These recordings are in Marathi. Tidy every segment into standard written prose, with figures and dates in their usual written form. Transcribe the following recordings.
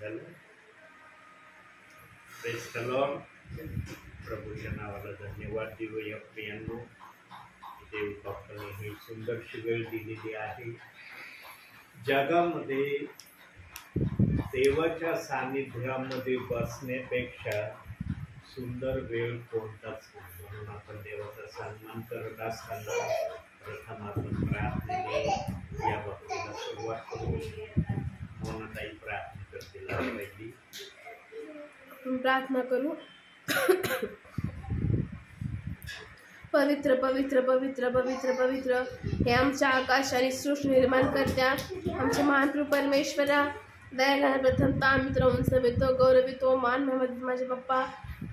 झालं. Praise the Lord. प्रभूच्या नावाला धन्यवाद देऊया प्रियांनो. देव बापाने ही सुंदरशी वेळ दिलेली आहे. जगामध्ये देवाच्या सानिध्यामध्ये बसण्यापेक्षा सुंदर वेळ कोणताच नाही. म्हणून आपण देवाचा सन्मान करत असताना प्रथम आपण प्रार्थनेने या बाबतीला सुरुवात करू. मनाताई प्रार्थना करतील. पहिली प्रार्थना करू. पवित्र पवित्र पवित्र पवित्र पवित्र हे आमच्या आकाश आणि सृष्टी निर्माण करत्या आमचे महान परमेश्वरा, दयाघाना प्रथमतः आम्ही तुला उंचवितो, गौरवितो, मान माझे पप्पा.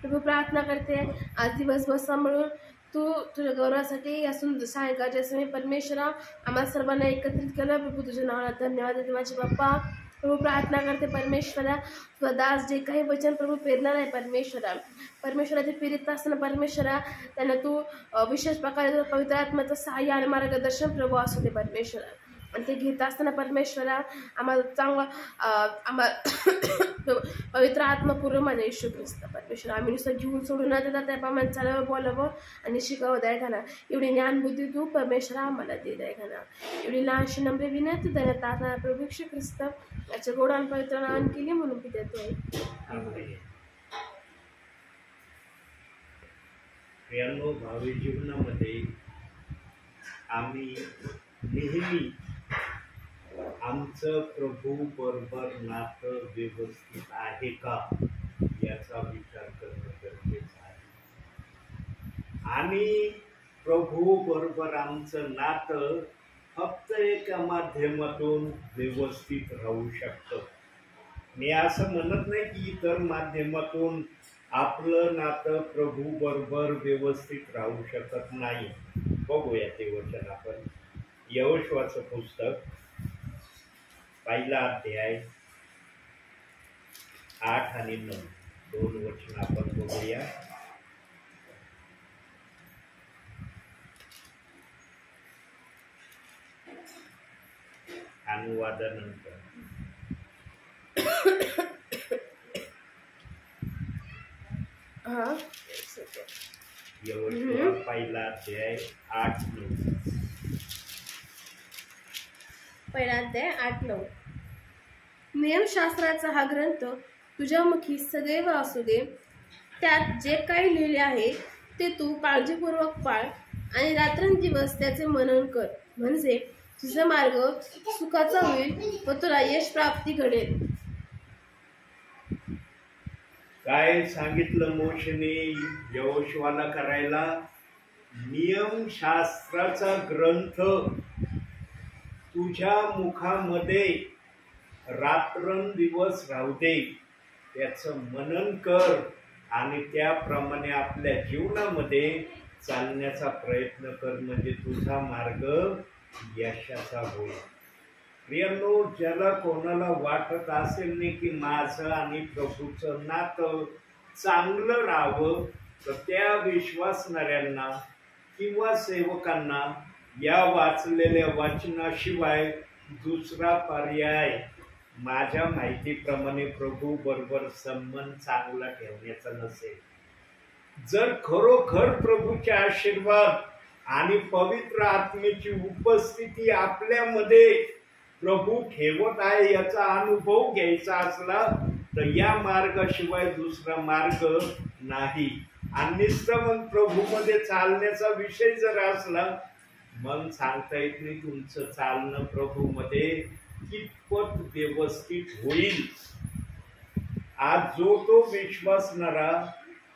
प्रभू प्रार्थना करते आज दिवसभर सांभाळून तू तुझ्या गौरवासाठी या सुंदर सायंकाळच्या समय परमेश्वरा आम्हाला सर्वांना एकत्रित केलं. प्रभू तुझ्या नावाला धन्यवाद देते माझे पप्पा. प्रभू प्रार्थना करते परमेश्वरा, स्वदास जे काही वचन प्रभू पेरणार आहे परमेश्वरा ते पेरित असताना परमेश्वरा त्यांना तू विशेष प्रकारे पवित्र आत्म्याचं सहाय्य आणि मार्गदर्शन प्रभू असू दे परमेश्वरा. आणि ते घेत असताना परमेश्वरा आम्हाला चांगला आम्हाला पवित्र आत्मापूर्व माझ्या येशू ख्रिस्त परमेश्वर आम्ही नुसतं घेऊन सोडून न देता त्या प्रमाणे चालावं, बोलावं आणि शिकावं. दयाघाना एवढी ज्ञानबुद्धी तू परमेश्वरा आम्हाला दे. दयाघाना एवढी लहानशी नम्र विनंती देण्यात आता प्रभू येशू ख्रिस्त याच्या गोडान पवित्र नाम केली म्हणून की देतोय. प्रियांनो, भावी जीवनामध्ये आम्ही नेहमी आमचं प्रभू बरोबर नातं व्यवस्थित आहे का याचा विचार करणं गरजेचं आहे. आणि प्रभू बरोबर आमचं नातं फक्त एका माध्यमातून व्यवस्थित राहू शकतं. मी असं म्हणत नाही की इतर माध्यमातून आपलं नातं प्रभू बरोबर व्यवस्थित राहू शकत नाही. बघूया ते वचन आपण. यहोशुआचं पुस्तक 1 अध्याय 8 आणि 9 दोन वचन आपण बघूया. अनुवादानंतर यहोशुआ 1 अध्याय 8-9 1 अध्याय 8-9. नियमशास्त्राचा हा ग्रंथ तुझ्या मुखी सदैव असू दे. त्यात जे काही लिहिले आहे ते तू काळजीपूर्वक पाळ आणि रात्रंदिवस त्याचे मनन कर, म्हणजे तुझा मार्ग सुखाचा होईल व तुला यश प्राप्ती घडेल. काय सांगितलं मोशेने यहोशुआला करायला? नियमशास्त्राचा ग्रंथ तुझ्या मुखामध्ये रात्रंदिवस राहू दे, त्याचं मनन कर आणि त्याप्रमाणे आपल्या जीवनामध्ये चालण्याचा प्रयत्न कर, म्हणजे तुझा मार्ग यशाचा होईल. प्रियांनो, ज्याला कोणाला वाटत असेल नाही की माझं आणि प्रभूचं नातं चांगलं राहावं, तर त्या विश्वासणाऱ्यांना किंवा सेवकांना या वाचलेल्या वाचनाशिवाय दुसरा पर्याय माझ्या माहितीप्रमाणे प्रभू बरोबर संबंध चांगला ठेवण्याचा नसेल. जर खरोखर प्रभूचे आशीर्वाद आणि पवित्र आत्म्याची उपस्थिती आपल्यामध्ये प्रभू ठेवत आहे याचा अनुभव घ्यायचा असला तर या मार्गाशिवाय दुसरा मार्ग नाही. आणि मग प्रभूमध्ये चालण्याचा विषय जर असला मग सांगता येत नाही तुमचं चालणं प्रभूमध्ये कितपत व्यवस्थित होईल. आज जो तो विश्वासणारा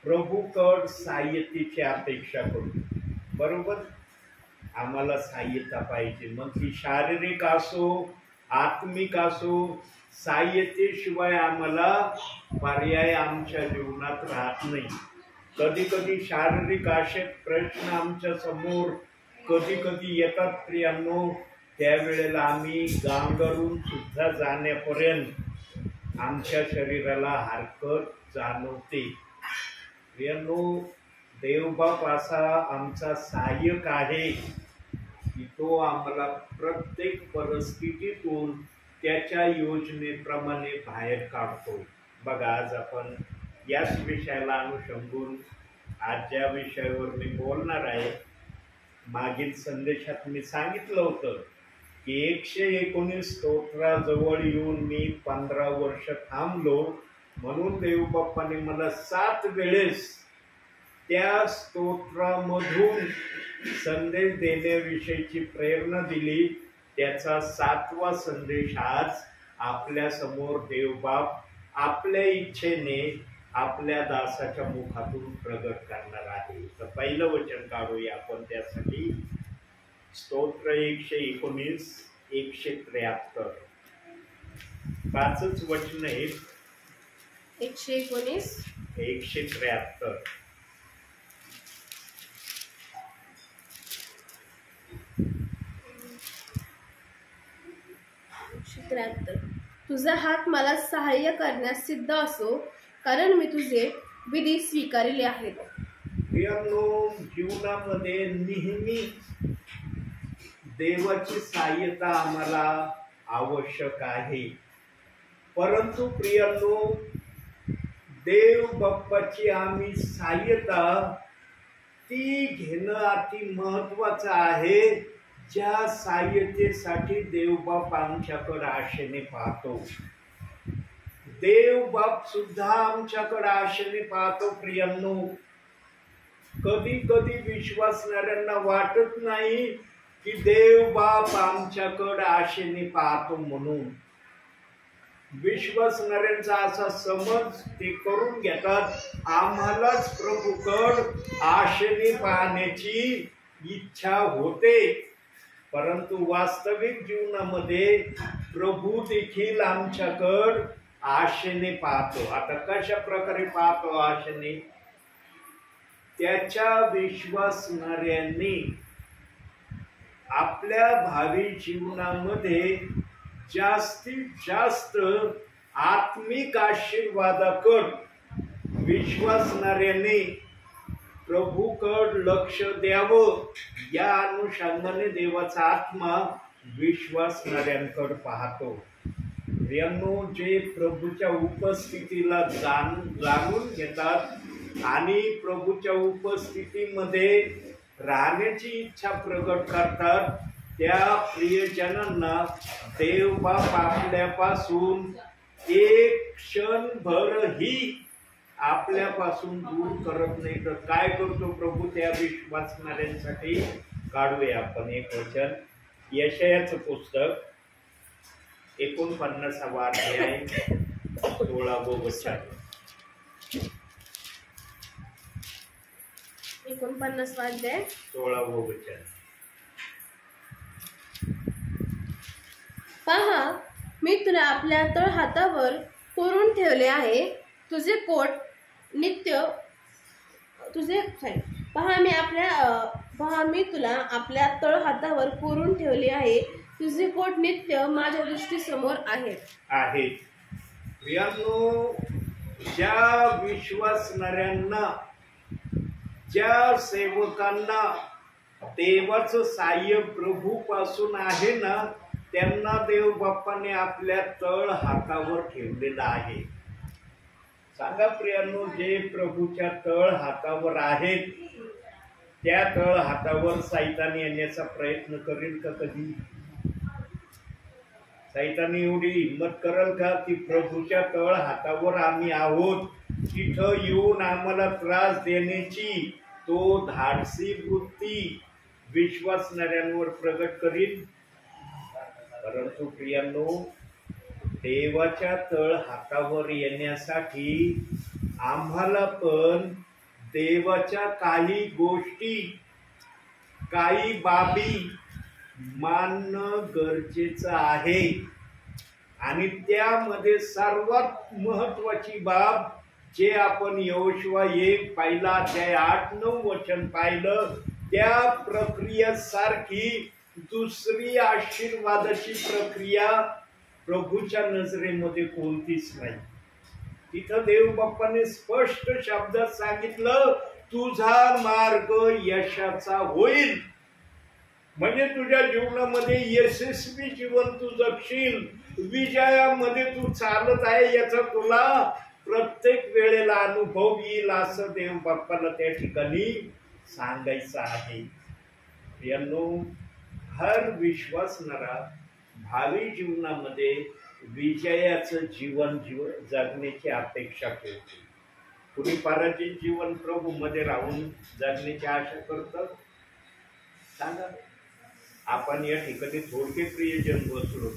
प्रभूकड सहाय्यतेची अपेक्षा करतो. बरोबर, आम्हाला सहाय्यता पाहिजे, मग ती शारीरिक असो आत्मिक असो. सहाय्यतेशिवाय आम्हाला पर्याय आमच्या जीवनात राहत नाही. कधी कधी शारीरिक असे प्रश्न आमच्या समोर कधी कधी येतात प्रियांनो, त्यावेळेला आम्ही गांगरून सुद्धा जाण्यापर्यंत आमच्या शरीराला हरकत जाणवते. प्रियांनो, देवबाप असा आमचा सहाय्यक आहे की तो आम्हाला प्रत्येक परिस्थितीतून त्याच्या योजनेप्रमाणे बाहेर काढतो. बघा, आज आपण याच विषयाला अनुसंगून आज ज्या विषयावर मी बोलणार आहे, मागील संदेशात मी सांगितलं होतं की 119 स्तोत्राजवळ येऊन मी 15 वर्ष थांबलो, म्हणून देवबाप्पाने मला 7 वेळेस त्या स्तोत्रामधून संदेश देण्याविषयीची प्रेरणा दिली. त्याचा 7वा संदेश आज आपल्या समोर देवबाप आपल्या इच्छेने आपल्या दासाच्या मुखातून प्रगट करणार आहे. तर पहिलं वचन काढूया आपण त्यासाठी. स्तोत्र 119 173 5च वचन आहे. 119 173 173. तुझा हात मला सहाय्य करण्यास सिद्ध असो, कारण मी तुझे विधी स्वीकारले आहेत. प्रियांनो, जीवनामध्ये नेहमी देवाची सहाय्यता आम्हाला आवश्यक आहे. परंतु प्रियांनो, देव बाप्पाची आम्ही सहाय्यता ती घेणं अति महत्वाचं आहे, ज्या सहाय्यतेसाठी देवबाप आमच्याकडे आशेने पाहतो. देवबाप सुद्धा आमच्याकडे आशेने पाहतो. प्रियांनो, कधी कधी विश्वासणाऱ्यांना वाटत नाही की देवबाप आमच्याकडे आशेने पाहतो म्हणून. विश्वासणाऱ्यांचा असा समज ते करून घेतात, आम्हालाच प्रभूकड आशेने पाहण्याची इच्छा होते. परंतु वास्तविक जीवनामध्ये प्रभू देखील आमच्याकडे आशेने पाहतो. आता कशा प्रकारे पाहतो आशेने? त्याच्या विश्वासणाऱ्यांनी आपल्या भावी जीवनामध्ये जास्तीत जास्त आत्मिक आशीर्वादाकडे विश्वासणाऱ्यांनी प्रभूकड लक्ष द्यावं, या अनुषंगाने देवाचा आत्मा विश्वासणाऱ्यांकडे पाहतो. प्रियांनो, जे प्रभूच्या उपस्थितीला जाणून घेतात आणि प्रभूच्या उपस्थितीमध्ये राहण्याची इच्छा प्रकट करतात, त्या प्रियजनांना देवबाप आपल्यापासून एक क्षणभरही आपल्यापासून दूर करत नाही. तर काय करतो प्रभू त्या विश्वासणाऱ्यांसाठी? काढूया आपण एक वचन. यशायाचं पुस्तक 49वा अध्याय 16वं वचन. 49वा अध्याय 16वं वचन. पहा, मी तुला आपल्या तळहातावर कोरून ठेवले आहे. तुझे कोट नित्य पहा, मी तुला आपल्या तळहातावर कोरून ठेवले आहे. तुझे कोट नित्य माझ्या दृष्टीसमोर आहे. प्रियांनो, ज्या विश्वासणाऱ्यांना, ज्या सेवकांना देवाचं सहाय्य प्रभूपासून आहे ना, त्यांना देव बाप्पाने आपल्या तळ हातावर ठेवलेला आहे. सांगा प्रियांनो, जे प्रभूच्या तळ हातावर आहेत, त्या तळ हातावर सैतान येण्याचा प्रयत्न करेल का कधी? सैतान एवढी हिंमत करेल का की प्रभूच्या तळ हातावर आम्ही आहोत, तिथं येऊन आम्हाला त्रास देण्याची तो धाडसी वृत्ती विश्वासणाऱ्यांवर प्रगट करील? परंतु प्रियांनो, देवाच्या तळ हातावर येण्यासाठी आम्हाला पण देवाच्या काही गोष्टी, काही बाबी मानणं गरजेचं आहे. आणि त्यामध्ये सर्वात महत्वाची बाब, जे आपण यहोशुआ 1 पहिला अध्याय 8-9 वचन पाहिलं, त्या प्रक्रियेसारखी दुसरी आशीर्वादाची प्रक्रिया प्रभूच्या नजरेमध्ये कोणतीच नाही. तिथं देव बाप्पाने स्पष्ट शब्दात सांगितलं, तुझा मार्ग यशाचा होईल. म्हणजे तुझ्या जीवनामध्ये यशस्वी जीवन तू जगशील. विजयामध्ये तू चालत आहे याचा तुला प्रत्येक वेळेला अनुभव येईल असं देव बाप्पाला त्या ठिकाणी सांगायचं आहे. यांनो, हर विश्वासणारा भावी जीवनामध्ये विजयाचं जीवन जगण्याची अपेक्षा करतो. कुणी पराजित जीवन प्रभू मध्ये राहून जगण्याची आशा करतात? सांगा. आपण या ठिकाणी थोडके प्रियजन बसलो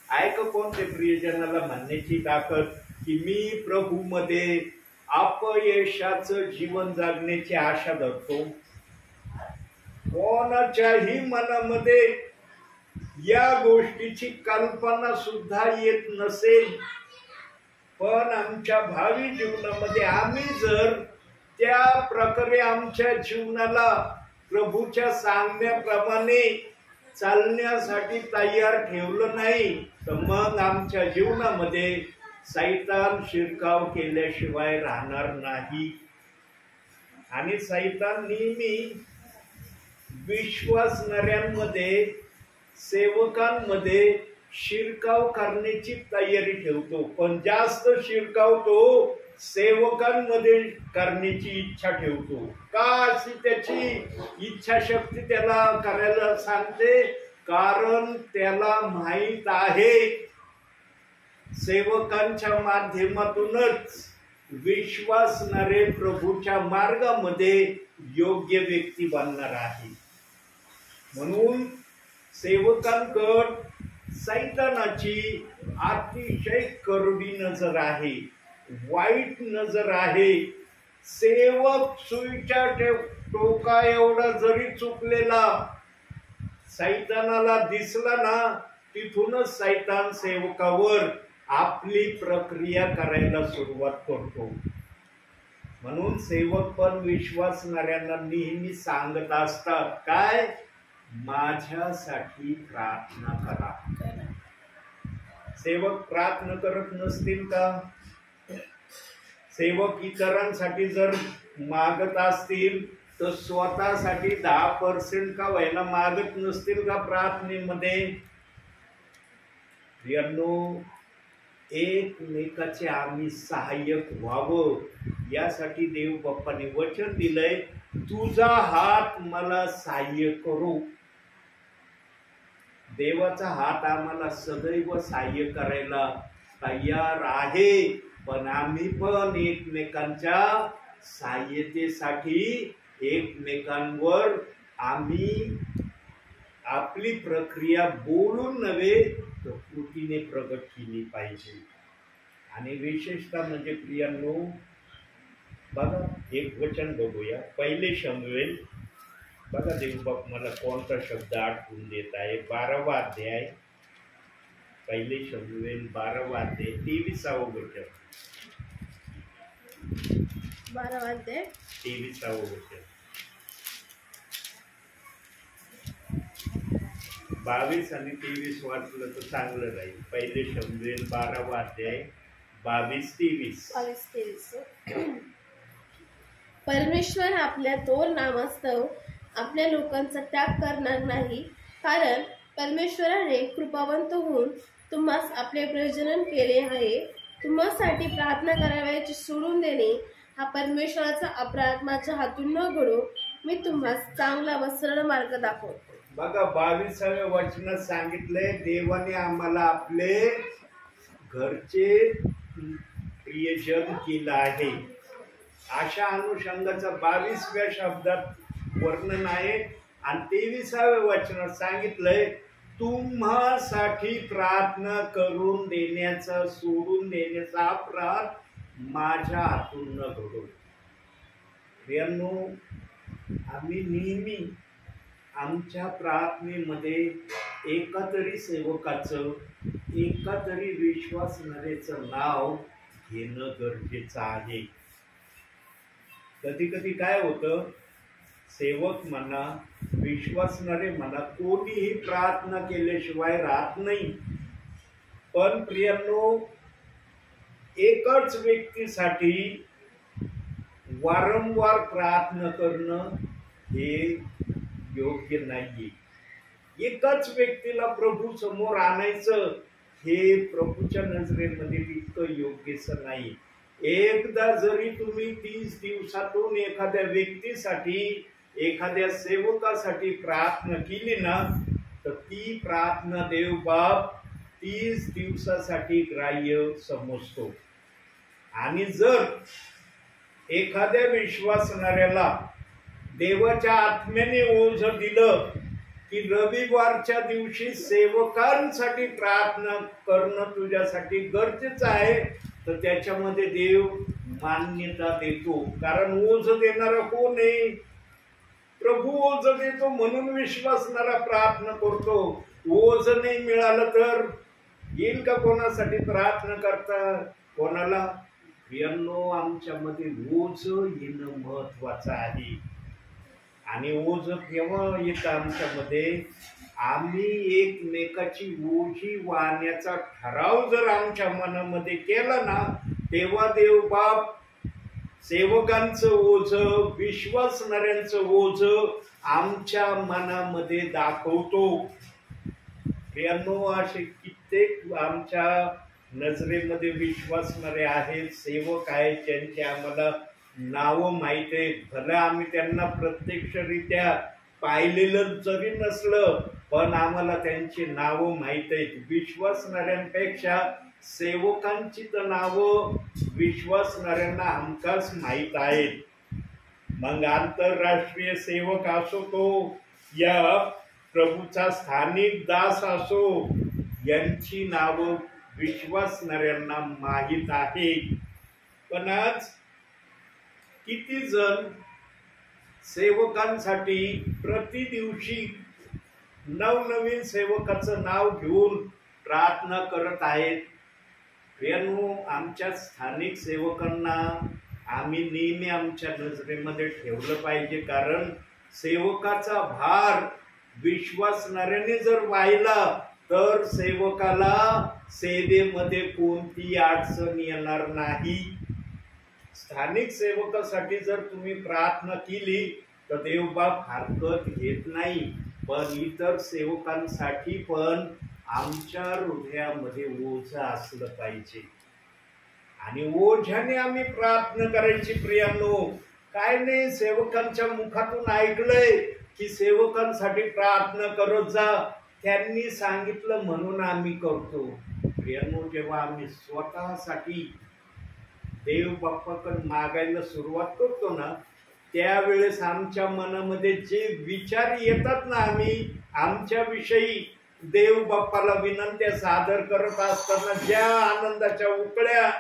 आहे का? कोणत्या प्रियजनाला म्हणण्याची ताकद की मी प्रभू मध्ये अपयशाचं जीवन जगण्याची आशा धरतो? कोणाच्याही मनामध्ये या गोष्टीची कल्पना सुद्धा येत नसेल. पण आमच्या भावी जीवनामध्ये आम्ही जर त्या प्रकारे आमच्या जीवनाला प्रभूच्या सांगण्याप्रमाणे चालण्यासाठी तयार ठेवलं नाही तर मग आमच्या जीवनामध्ये सैतान शिरकाव केल्याशिवाय राहणार नाही. आणि सैतान नेहमी विश्वासणाऱ्यांमध्ये, सेवकांमध्ये शिरकाव करण्याची तयारी ठेवतो. पण जास्त शिरकाव तो सेवकांमध्ये करण्याची इच्छा ठेवतो. का अशी त्याची इच्छाशक्ती त्याला करायला सांगते? कारण त्याला माहित आहे सेवकांच्या माध्यमातूनच विश्वासणारे प्रभूच्या मार्गामध्ये योग्य व्यक्ती बनणार आहे. म्हणून सेवकांकड सैतानाची अतिशय करुडी नजर आहे, वाईट नजर आहे. सेवक सुईच्या टोका एवढा जरी चुकलेला सैतानाला दिसला ना, तिथूनच सैतान सेवकावर आपली प्रक्रिया करायला सुरुवात करतो. म्हणून सेवक पण विश्वासणाऱ्यांना नेहमी सांगत असतात, काय? माझ्यासाठी प्रार्थना करा. सेवक प्रार्थना करत नसतील का? सेवक इतरांसाठी जर मागत असतील तर स्वतःसाठी 10% का व्हायला मागत नसतील का प्रार्थनेमध्ये? यांनो, एकमेकाचे आम्ही सहाय्यक व्हावं यासाठी देव बाप्पाने वचन दिलंय, तुझा हात मला सहाय्य करू. देवाचा हात आम्हाला सदैव सहाय्य करायला तयार आहे. पण आम्ही पण एकमेकांच्या सहाय्यतेसाठी एकमेकांवर आम्ही आपली प्रक्रिया बोलून नव्हे तर कृतीने प्रगट केली पाहिजे. आणि विशेषतः म्हणजे प्रियांनो, बघा एक वचन बघूया. 1 शमूएल, बघा देवबाप मला कोणता शब्द आठवून देत आहे. 12वा अध्याय, 1 शमूएल 12वा अध्याय 23वा वचन. 12वा अध्याय 23वा वचन. 22 आणि 23 वाचलं तर चांगलं राहील. 1 शमूएल 12वा अध्याय 22-23. परमेश्वर आपल्या थोर नामास्तव आपल्या लोकांचा त्याग करणार नाही, कारण परमेश्वराने कृपावंत होऊन तुम्हास आपले प्रयोजन केले आहे. तुम्हासाठी प्रार्थना करावयाची सोडून देणे हा परमेश्वराचा अपराध माझ्या हातून न घडो. मी तुम्हास चांगला व सरळ मार्ग दाखवतो. बघा 22व्या वचनात सांगितलंय, देवाने आम्हाला आपले घरचे प्रियजन केलं आहे. अशा अनुषंगाचा 22व्या शब्दात वर्णन आहे. आणि 23व्या वचनात सांगितलंय, तुम्हासाठी प्रार्थना करून देण्याचा सोडून देण्याचा अपराध माझ्या हातून न घडो. प्रियांनो, आम्ही नेहमी आमच्या प्रार्थनेमध्ये एका तरी सेवकाचं, एका तरी विश्वासणाऱ्याचं नाव घेणं गरजेचं आहे. कधी कधी काय होतं, सेवक म्हणा, विश्वासणारे म्हणा, कोणीही प्रार्थना केल्याशिवाय राहत नाही. पण प्रियांनो, एकच व्यक्तीसाठी वारंवार प्रार्थना करणं हे योग्य नाहीये. एकच व्यक्तीला प्रभू समोर आणायचं हे प्रभूच्या नजरेमध्ये तितकं योग्यच नाही. एकदा जरी तुम्ही 30 दिवसातून एखाद्या व्यक्तीसाठी, एखाद्या सेवकासाठी प्रार्थना केली ना, तर ती प्रार्थना देव बाप 30 दिवसासाठी ग्राह्य समजतो. आणि जर एखाद्या विश्वासणाऱ्याला देवाच्या आत्म्याने ओझ दिलं की रविवारच्या दिवशी सेवकांसाठी प्रार्थना करणं तुझ्यासाठी गरजेचं आहे, तर त्याच्यामध्ये देव मान्यता देतो. कारण ओझ देणारा कोण आहे? प्रभू ओझ देतो म्हणून विश्वासणारा प्रार्थना करतो. ओझ नाही मिळालं तर येईल का कोणासाठी प्रार्थना करता? कोणाला? प्रियांनो, आमच्यामध्ये ओझ येणं महत्वाचं आहे. आणि ओझ केव्हा येतं आमच्यामध्ये? आम्ही एकमेकाची ओझी वाहण्याचा ठराव जर आमच्या मनामध्ये केला ना, तेव्हा देव बाप सेवकांचं ओझ, विश्वासणाऱ्यांचं ओझ आमच्या मनामध्ये दाखवतो. प्रियांनो, असे कित्येक आमच्या नजरेमध्ये विश्वासणारे आहेत, सेवक आहेत, ज्यांचे आम्हाला नावं माहित आहेत. भले आम्ही त्यांना प्रत्यक्षरित्या पाहिलेलं जरी नसलं, पण आम्हाला त्यांची नावं माहित आहेत. विश्वासणाऱ्यांपेक्षा सेवकांची तर नावं विश्वासणाऱ्यांना हमखास माहीत आहेत. मग आंतरराष्ट्रीय सेवक असो, तो या प्रभूचा स्थानिक दास असो, यांची नावं विश्वासणाऱ्यांना माहीत आहे. पण आज किती जण सेवकांसाठी प्रति दिवशी नवनवीन सेवकाचं नाव घेऊन प्रार्थना करत आहेत. प्रियांनो, आमच्या स्थानिक सेवकांना आम्ही नेहमी आमच्या नजरेमध्ये ठेवलं पाहिजे. कारण सेवकाचा भार विश्वासणाऱ्याने जर वाहिला तर सेवकाला सेवेमध्ये कोणती अडचण येणार नाही. स्थानिक सेवकासाठी जर तुम्ही प्रार्थना केली तर देवबाप हरकत घेत नाही, पण इतर सेवकांसाठी पण आमच्या हृदयामध्ये ओझ असलं पाहिजे. आणि ओझ्याने आम्ही प्रार्थना करायची. प्रियांनो, काय नाही, सेवकांच्या मुखातून ऐकलंय की सेवकांसाठी प्रार्थना करत जा, त्यांनी सांगितलं म्हणून आम्ही करतो. प्रियांनो, जेव्हा आम्ही स्वतःसाठी देव बाप्पाकडे मागायला सुरुवात करतो ना, त्यावेळेस आमच्या मनामध्ये जे विचार येतात ना, आम्ही आमच्याविषयी देव बाप्पाला विनंत्या सादर करत असताना ज्या आनंदाच्या उकळ्या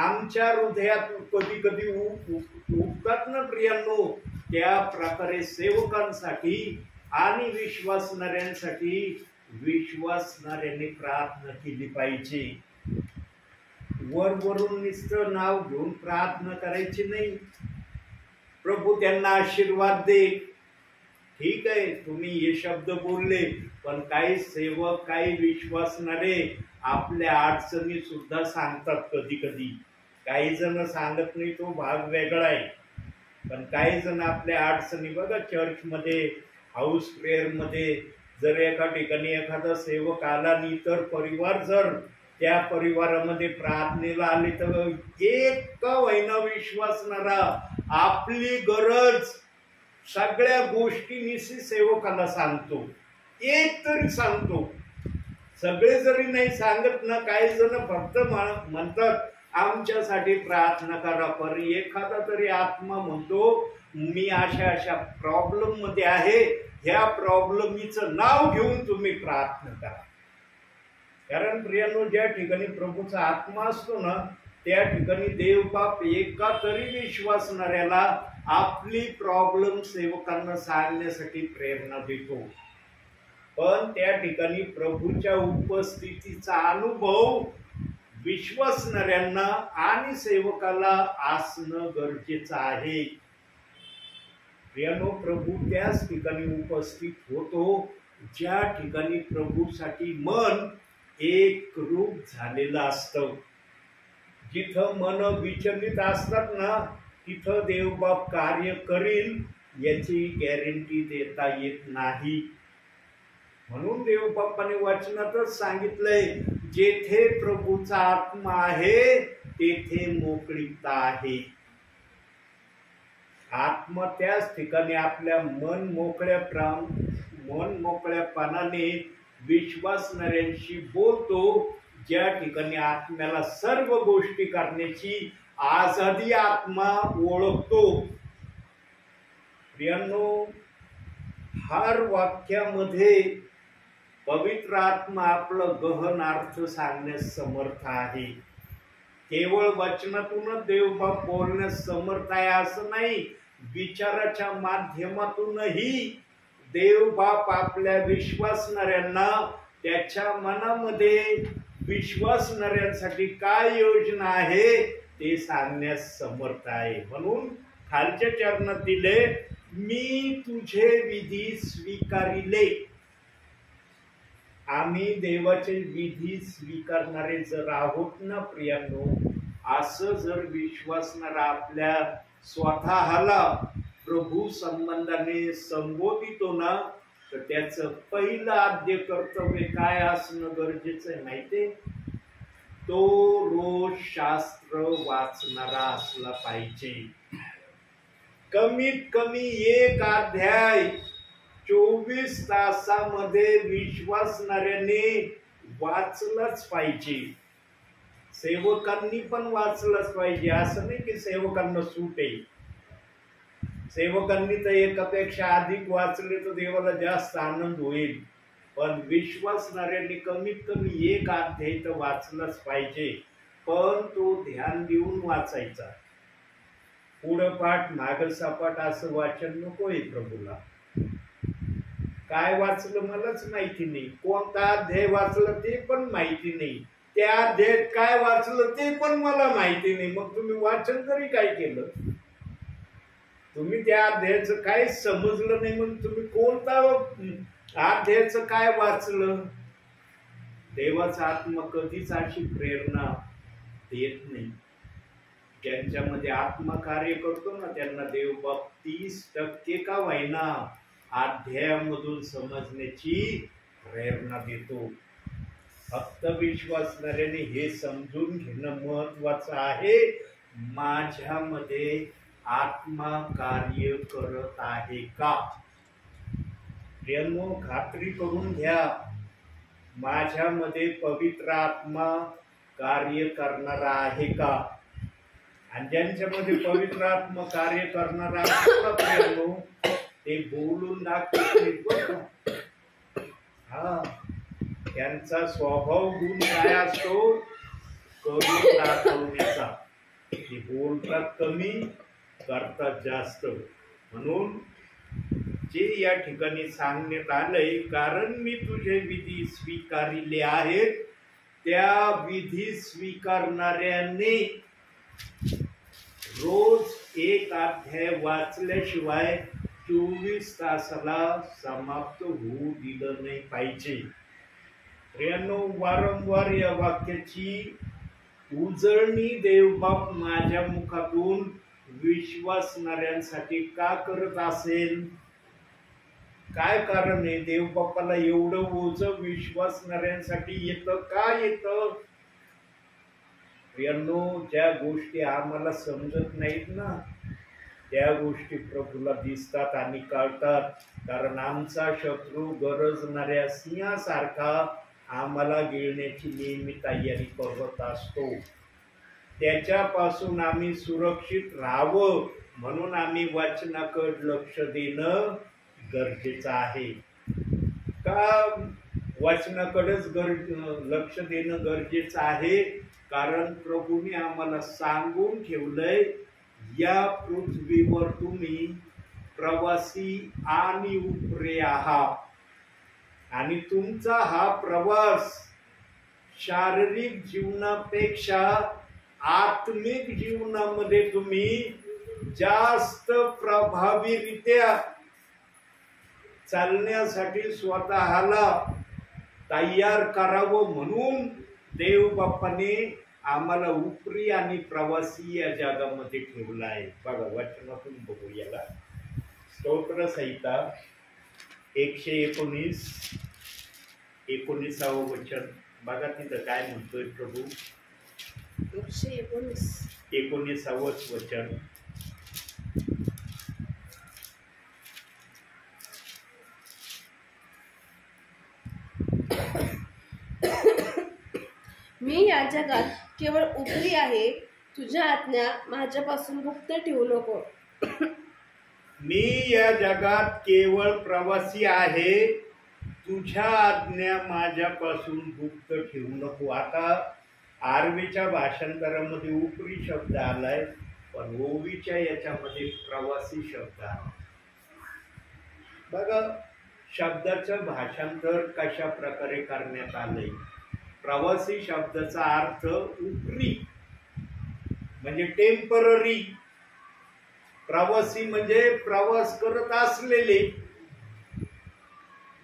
आमच्या हृदयात कधी कधी उठतात ना प्रियांनो, त्या प्रकारे सेवकांसाठी आणि विश्वासणाऱ्यांसाठी विश्वासणाऱ्यांनी प्रार्थना केली पाहिजे. वरून नुसतं नाव घेऊन प्रार्थना करायची नाही. प्रभू त्यांना आशीर्वाद दे, ठीक आहे, तुम्ही हे शब्द बोलले, पण काही सेवक, काही विश्वासणारे आपल्या अडचणी सुद्धा सांगतात कधी कधी. काही जण सांगत नाही, तो भाग वेगळा आहे. पण काही जण आपल्या अडचणी, बघा चर्चमध्ये, हाऊस प्रेयरमध्ये जर एका ठिकाणी एखादा सेवक आला आणि इतर परिवार जर त्या परिवारामध्ये प्रार्थनेला आले, तर एक का होईना विश्वासणारा आपली गरज सगळ्या गोष्टींनी सेवकाला सांगतो. एक तरी सांगतो. सगळे जरी नाही सांगत ना, काही जण फक्त म्हणतात आमच्यासाठी प्रार्थना करा, पर एखादा तरी आत्मा म्हणतो मी अशा अशा प्रॉब्लेम मध्ये आहे, ह्या प्रॉब्लेमीचं नाव घेऊन तुम्ही प्रार्थना करा. कारण प्रियांनो, ज्या ठिकाणी प्रभूचा आत्मा असतो ना, त्या ठिकाणी देवबाप एका तरी विश्वासणाऱ्याला आपली प्रॉब्लेम सेवकांना सांगण्यासाठी प्रेरणा देतो. पण त्या ठिकाणी प्रभूच्या उपस्थितीचा अनुभव विश्वासणाऱ्यांना आणि सेवकाला असणं गरजेचं आहे. प्रियांनो, प्रभू त्याच ठिकाणी उपस्थित होतो ज्या ठिकाणी प्रभूसाठी मन एकरूप झालेलं असतं. जिथं मन विचलित असतात ना, तिथं देवबाप कार्य करील याची गॅरंटी देता येत नाही. म्हणून देवबाप्पाने वचनातच सांगितलंय, जेथे प्रभूचा आत्मा आहे तेथे मोकळीकता आहे. आत्मा त्याच ठिकाणी आपल्या मन मोकळ्यापणाने विश्वासणाऱ्यांशी बोलतो, ज्या ठिकाणी आत्म्याला सर्व गोष्टी करण्याची आझादी आत्मा ओळखतो. प्रियांनो, हर वाक्यामध्ये पवित्र आत्मा आपलं गहन अर्थ सांगण्यास समर्थ आहे. केवळ वचनातूनच देवबाप बोलण्यास समर्थ आहे असं नाही, विचाराच्या माध्यमातूनही देवबाप आपल्या विश्वासणाऱ्यांना त्याच्या मनामध्ये विश्वासणाऱ्यांसाठी काय योजना आहे ते सांगण्यास समर्थ आहे. म्हणून खालच्या चरणात दिले, मी तुझे विधी स्वीकारिले. आम्ही देवाचे विधी स्वीकारणारे जर आहोत ना प्रियांनो, असं जर विश्वासणारा आपल्या स्वतःला प्रभू संबंधाने संबोधितो ना, तर त्याचं पहिलं आद्य कर्तव्य काय असणं गरजेचं आहे माहितीये? तो रोज शास्त्र वाचणारा असला पाहिजे. कमीत कमी एक अध्याय 24 तासामध्ये विश्वासणाऱ्याने वाचलंच पाहिजे. सेवकांनी पण वाचलंच पाहिजे. असं नाही की सेवकांना सूट आहे. सेवकांनी तर एकापेक्षा अधिक वाचले तर देवाला जास्त आनंद होईल, पण विश्वासणाऱ्यांनी कमीत कमी एक अध्याय तर वाचलंच पाहिजे. पण तो ध्यान देऊन वाचायचा. पुढं पाठ मागं सपाट असं वाचन नकोय प्रभूला. काय वाचलं मलाच माहिती नाही, कोणता अध्याय वाचलं ते पण माहिती नाही, त्या अध्यायात काय वाचलं ते पण मला माहिती नाही. मग तुम्ही वाचन तरी काय केलं? तुम्ही त्या अध्यायाचं काय समजलं नाही, मग तुम्ही कोणता अध्यायाचं काय वाचलं? देवाचा आत्मा कधीच अशी प्रेरणा देत नाही. ज्यांच्यामध्ये आत्मा कार्य करतो ना, त्यांना देवबाप 30% का होईना अध्यायामधून समजण्याची प्रेरणा देतो. फक्त विश्वासणाऱ्याने हे समजून घेणं महत्वाचं आहे, माझ्यामध्ये आत्मा कार्य करत आहे का? प्रियांनो, खात्री करून घ्या, माझ्यामध्ये पवित्र आत्मा कार्य करणारा आहे का? आणि ज्यांच्यामध्ये पवित्र आत्मा कार्य करणारा असतो प्रियांनो, ते बोलून दाखवत. हा, त्यांचा स्वभाव गुण काय असतो? करून दाखवण्याचा. ते बोलतात कमी, करतात जास्त. म्हणून जे या ठिकाणी सांगण्यात आलंय, कारण मी तुझे विधी स्वीकारिले आहेत, त्या विधी स्वीकारणाऱ्याने रोज एक अध्याय वाचल्याशिवाय 24 तासाला समाप्त होऊ दिलं नाही पाहिजे. प्रियांनो, वारंवार या वाक्याची उजळणी देवबाप माझ्या मुखातून विश्वासणाऱ्यांसाठी का करत असेल? काय कारण आहे? देवबापाला एवढं ओझं विश्वासणाऱ्यांसाठी येतं का येतं? प्रियांनो, ज्या गोष्टी आम्हाला समजत नाहीत ना, त्या गोष्टी प्रभूला दिसतात आणि कळतात. कारण आमचा शत्रू गरजणाऱ्या सिंहासारखा आम्हाला गिळण्याची नेहमी तयारी करत असतो. त्याच्यापासून आम्ही सुरक्षित राहावं म्हणून आम्ही वचनाकडे लक्ष देणं गरजेचं आहे. का वचनाकडेच लक्ष देणं गरजेचं आहे? कारण प्रभूने आम्हाला सांगून ठेवलंय, या पृथ्वीवर तुम्ही प्रवासी आणि उपरे आहात, आणि तुमचा हा प्रवास शारीरिक जीवनापेक्षा आत्मिक जीवनामध्ये तुम्ही जास्त प्रभावीरित्या चालण्यासाठी स्वतःला तयार करावं म्हणून देवबापाने आम्हाला उपरी आणि प्रवासी या जगामध्ये ठेवला आहे. बघा, वचनातून बघू याला. स्तोत्र संहिता 119 19 वचन बघा तिथं काय म्हणतोय प्रभू. 19 वचन. मी या जगात केवळ उपरी आहे, तुझ्या आज्ञा माझ्यापासून गुप्त ठेवू नको. मी या जगात केवळ प्रवासी आहे, तुझ्या आज्ञा माझ्यापासून गुप्त ठेवू नको. आता आरवीच्या भाषांतरामध्ये उपरी शब्द आलाय, पण ओवीच्या याच्यामध्ये प्रवासी शब्द आला. बघा शब्दाचं भाषांतर कशा प्रकारे करण्यात आलंय. प्रवासी शब्दाचा अर्थ उपरी म्हणजे टेम्पररी, प्रवासी म्हणजे प्रवास करत असलेले.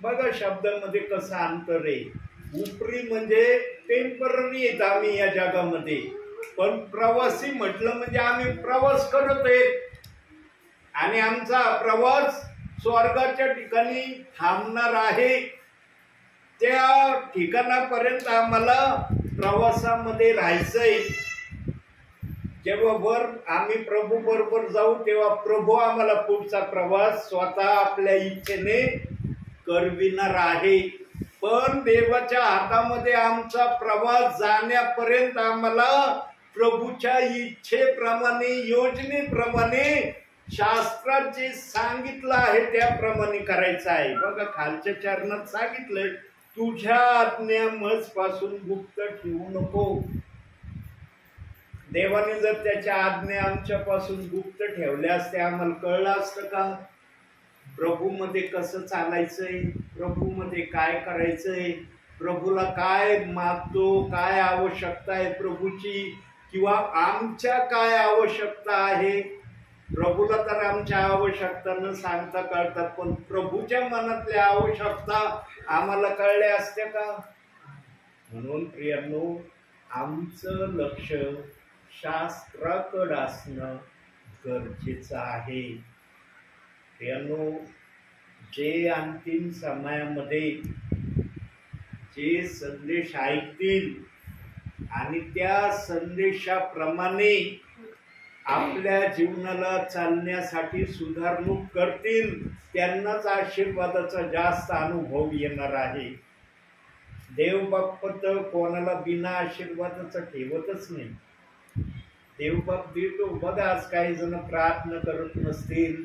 बघा शब्दामध्ये कसं अंतर आहे. उपरी म्हणजे टेम्पररी आहेत आम्ही या जगामध्ये, पण प्रवासी म्हटलं म्हणजे आम्ही प्रवास करत आहे आणि आमचा प्रवास स्वर्गाच्या ठिकाणी थांबणार आहे. त्या ठिकाणापर्यंत आम्हाला प्रवासामध्ये राहायचंय. जेव्हा आम्ही प्रभू बरोबर जाऊ तेव्हा प्रभू आम्हाला पुढचा प्रवास स्वतः आपल्या इच्छेने करविणार आहे. पण देवाच्या हातामध्ये आमचा प्रवास जाण्यापर्यंत आम्हाला प्रभूच्या इच्छेप्रमाणे, योजनेप्रमाणे, शास्त्रात जे सांगितलं आहे त्याप्रमाणे करायचं आहे. बघा खालच्या चरणात सांगितलंय, तुझ्या आज्ञा मजपासून गुप्त ठेवू नको. देवाने जर त्याच्या आज्ञा आमच्यापासून गुप्त ठेवल्या असत्या, आम्हाला कळलं असतं का प्रभूमध्ये कसं चालायचंय, प्रभूमध्ये काय करायचंय, प्रभूला काय मागतो, काय आवश्यकता आहे प्रभूची, किंवा आमच्या काय आवश्यकता आहे. प्रभूला तर आमच्या आवश्यकता न सांगता कळतात, पण प्रभूच्या मनातल्या आवश्यकता आम्हाला कळल्या असत्या का. म्हणून प्रियांनो, आमचं लक्ष शास्त्राकडे असणं गरजेचं आहे. प्रियांनो, जे अंतिम समयामध्ये जे संदेश ऐकतील आणि त्या संदेशाप्रमाणे आपल्या जीवनाला चालण्यासाठी सुधारणूक करतील, त्यांनाच आशीर्वादाचा जास्त अनुभव येणार आहे. देवबाप तर कोणाला बिना आशीर्वादाचा ठेवतच नाही. देवबाप देतो. बघा आज काही जण प्रार्थना करत नसतील,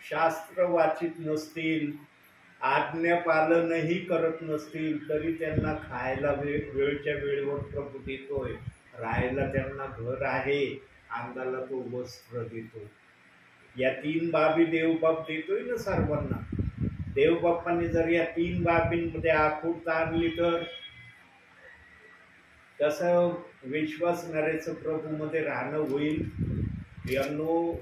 शास्त्र वाचित नसतील, आज्ञा पालनही करत नसतील, तरी त्यांना खायला वेळच्या वेळेवर प्रभू देतोय, राहायला त्यांना घर आहे, अंगाला तो वस्त्र देतो. या 3 बाबी देवबाप देतोय ना सर्वांना. देवबापांनी जर या 3 बाबींमध्ये आखूडता आणली तर कसं विश्वासणाऱ्याचं प्रभूमध्ये राहणं होईल. प्रियांनो,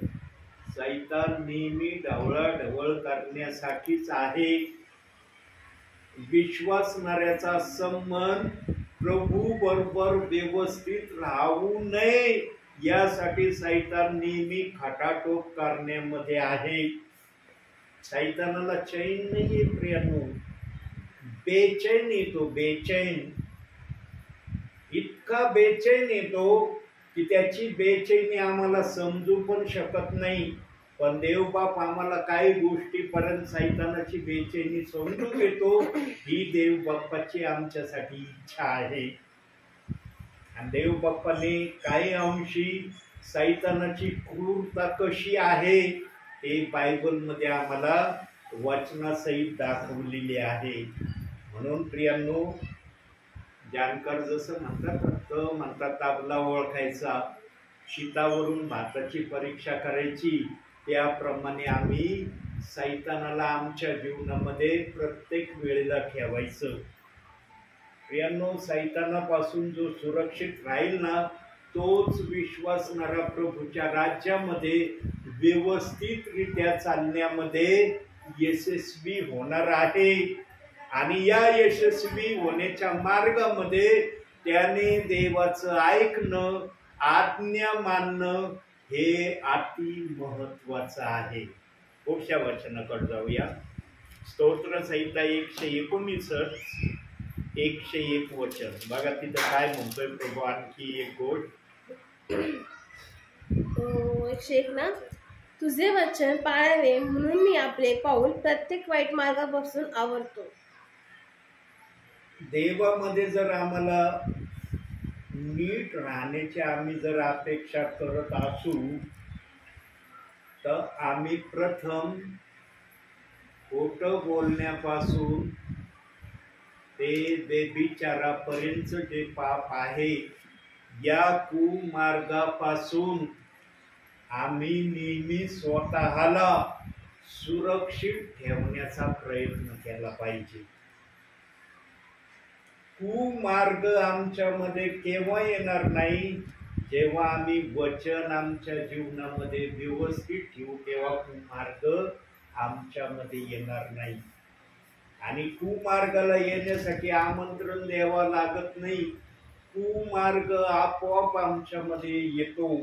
सैतान नेहमी ढवळाढवळ करण्यासाठीच आहे. विश्वासणाऱ्याचा संबंध प्रभू बरोबर व्यवस्थित राहू नये यासाठी सैतान नेहमी खटाटोप करण्यामध्ये आहे. सैतानाला चैन नाही प्रियांनो, बेचैन येतो. बेचैन, इतका बेचैन येतो की त्याची बेचैनी आम्हाला समजू पण शकत नाही. पण देवबाप आम्हाला काही गोष्टीपर्यंत सैतानाची बेचैनी समजून घेतो. ही देवबाप्पाची आमच्यासाठी इच्छा आहे. आणि देवबाप्पाने काही अंशी सैतानाची क्रूरता कशी आहे हे बायबलमध्ये आम्हाला वचनासहित दाखवलेले आहे. म्हणून प्रियांनो, जानकर जसं म्हणतात ताबला ओळखायचा, शीतावरून भाताची परीक्षा करायची, त्याप्रमाणे आम्ही सैतानाला आमच्या जीवनामध्ये प्रत्येक वेळेला ठेवायचं. प्रियांनो, सैतानापासून जो सुरक्षित राहील ना, तोच विश्वासणारा प्रभूच्या राज्यामध्ये व्यवस्थितरित्या चालण्यामध्ये यशस्वी होणार आहे. आणि या यशस्वी होण्याच्या मार्गामध्ये त्याने देवाचं ऐकणं, आज्ञा मानणं हे अति महत्वाचं आहे. पुढच्या वचनाकडे जाऊया. स्तोत्र संहिता 119. 101 वचन बघा तिथं काय म्हणतोय प्रभू. आणखी एक गोष्ट 101 ना. तुझे वचन पाळावे म्हणून मी आपले पाऊल प्रत्येक वाईट मार्गापासून आवरतो. देवामध्ये जर आम्हाला नीट राहण्याची आम्ही जर अपेक्षा करत असू तर आम्ही प्रथम खोटं बोलण्यापासून ते व्यभिचारापर्यंत जे पाप आहे या कुमार्गापासून आम्ही नेहमी स्वतःला सुरक्षित ठेवण्याचा प्रयत्न केला पाहिजे. कुमार्ग आमच्यामध्ये केव्हा येणार नाही, जेव्हा आम्ही वचन आमच्या जीवनामध्ये व्यवस्थित ठेवू तेव्हा कुमार्ग आमच्यामध्ये येणार नाही. आणि कुमार्गाला येण्यासाठी आमंत्रण द्यावं लागत नाही, कुमार्ग आपोआप आमच्यामध्ये येतो.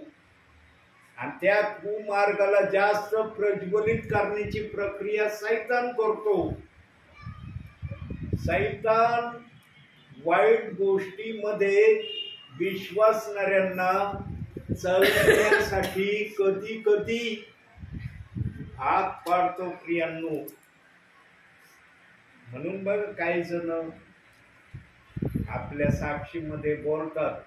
आणि त्या कुमार्गाला जास्त प्रज्वलित करण्याची प्रक्रिया सैतान करतो. सैतान वाईट गोष्टीमध्ये विश्वासणाऱ्यांना चालण्यासाठी कधी कधी भाग पाडतो प्रियांनो. म्हणून बघ काही जण आपल्या साक्षीमध्ये बोलतात,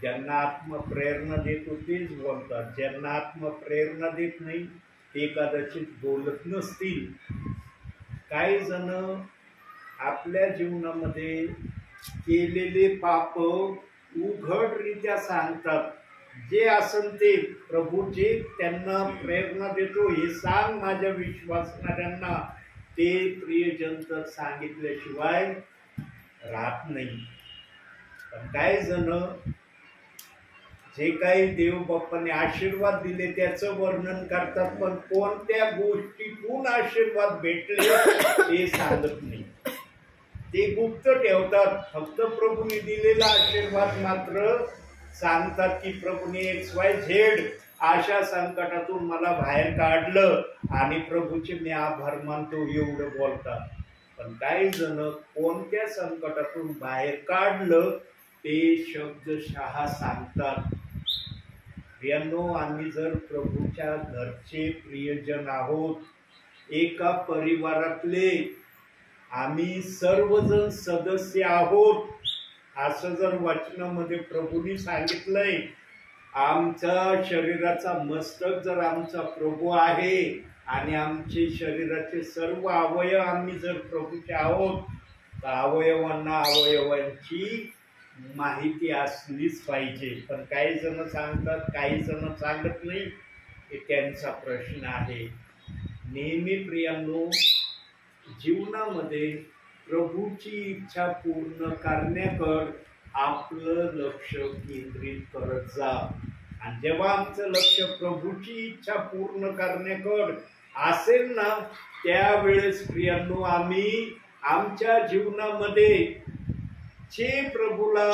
ज्यांना आत्मप्रेरणा देतो तेच बोलतात, ज्यांना आत्मप्रेरणा देत नाही ते कदाचित बोलत नसतील. काही जण आपल्या जीवनामध्ये केलेले पाप उघडरित्या सांगतात. जे असन ते प्रभू जे त्यांना प्रेरणा देतो हे सांग माझ्या विश्वासणाऱ्यांना, ते प्रियजन तर सांगितल्याशिवाय राहत नाही. पण काही जण जे काही देव बाप्पाने आशीर्वाद दिले त्याचं वर्णन करतात, पण कोणत्या गोष्टीतून आशीर्वाद भेटले ते सांगत नाही, ते गुप्त ठेवतात. फक्त प्रभूने दिलेला आशीर्वाद मात्र सांगतात की प्रभूने XYZ अशा संकटातून मला बाहेर काढलं आणि प्रभूचे मी आभार मानतो एवढं बोलतात. पण काही जण कोणत्या संकटातून बाहेर काढलं ते शब्दशः सांगतात. प्रियांनो, आम्ही जर प्रभूच्या घरचे प्रियजन आहोत, एका परिवारातले आम्ही सर्वजण सदस्य आहोत, असं जर वचनामध्ये प्रभूंनी सांगितलंय. आमच्या शरीराचा मस्तक जर आमचा प्रभू आहे आणि आमचे शरीराचे सर्व अवयव आम्ही जर प्रभूचे आहोत तर अवयवांना अवयवांची माहिती असलीच पाहिजे. पण काही जण सांगतात, काही जण सांगत नाही, हे त्यांचा प्रश्न आहे. नेहमी प्रियांनो, जीवनामध्ये प्रभूची इच्छा पूर्ण करण्याकडे आपलं लक्ष केंद्रित करत जा. आणि जेव्हा आमचं लक्ष प्रभूची इच्छा पूर्ण करण्याकडे असेल ना, त्यावेळेस प्रियांनो आम्ही आमच्या जीवनामध्ये जे प्रभूला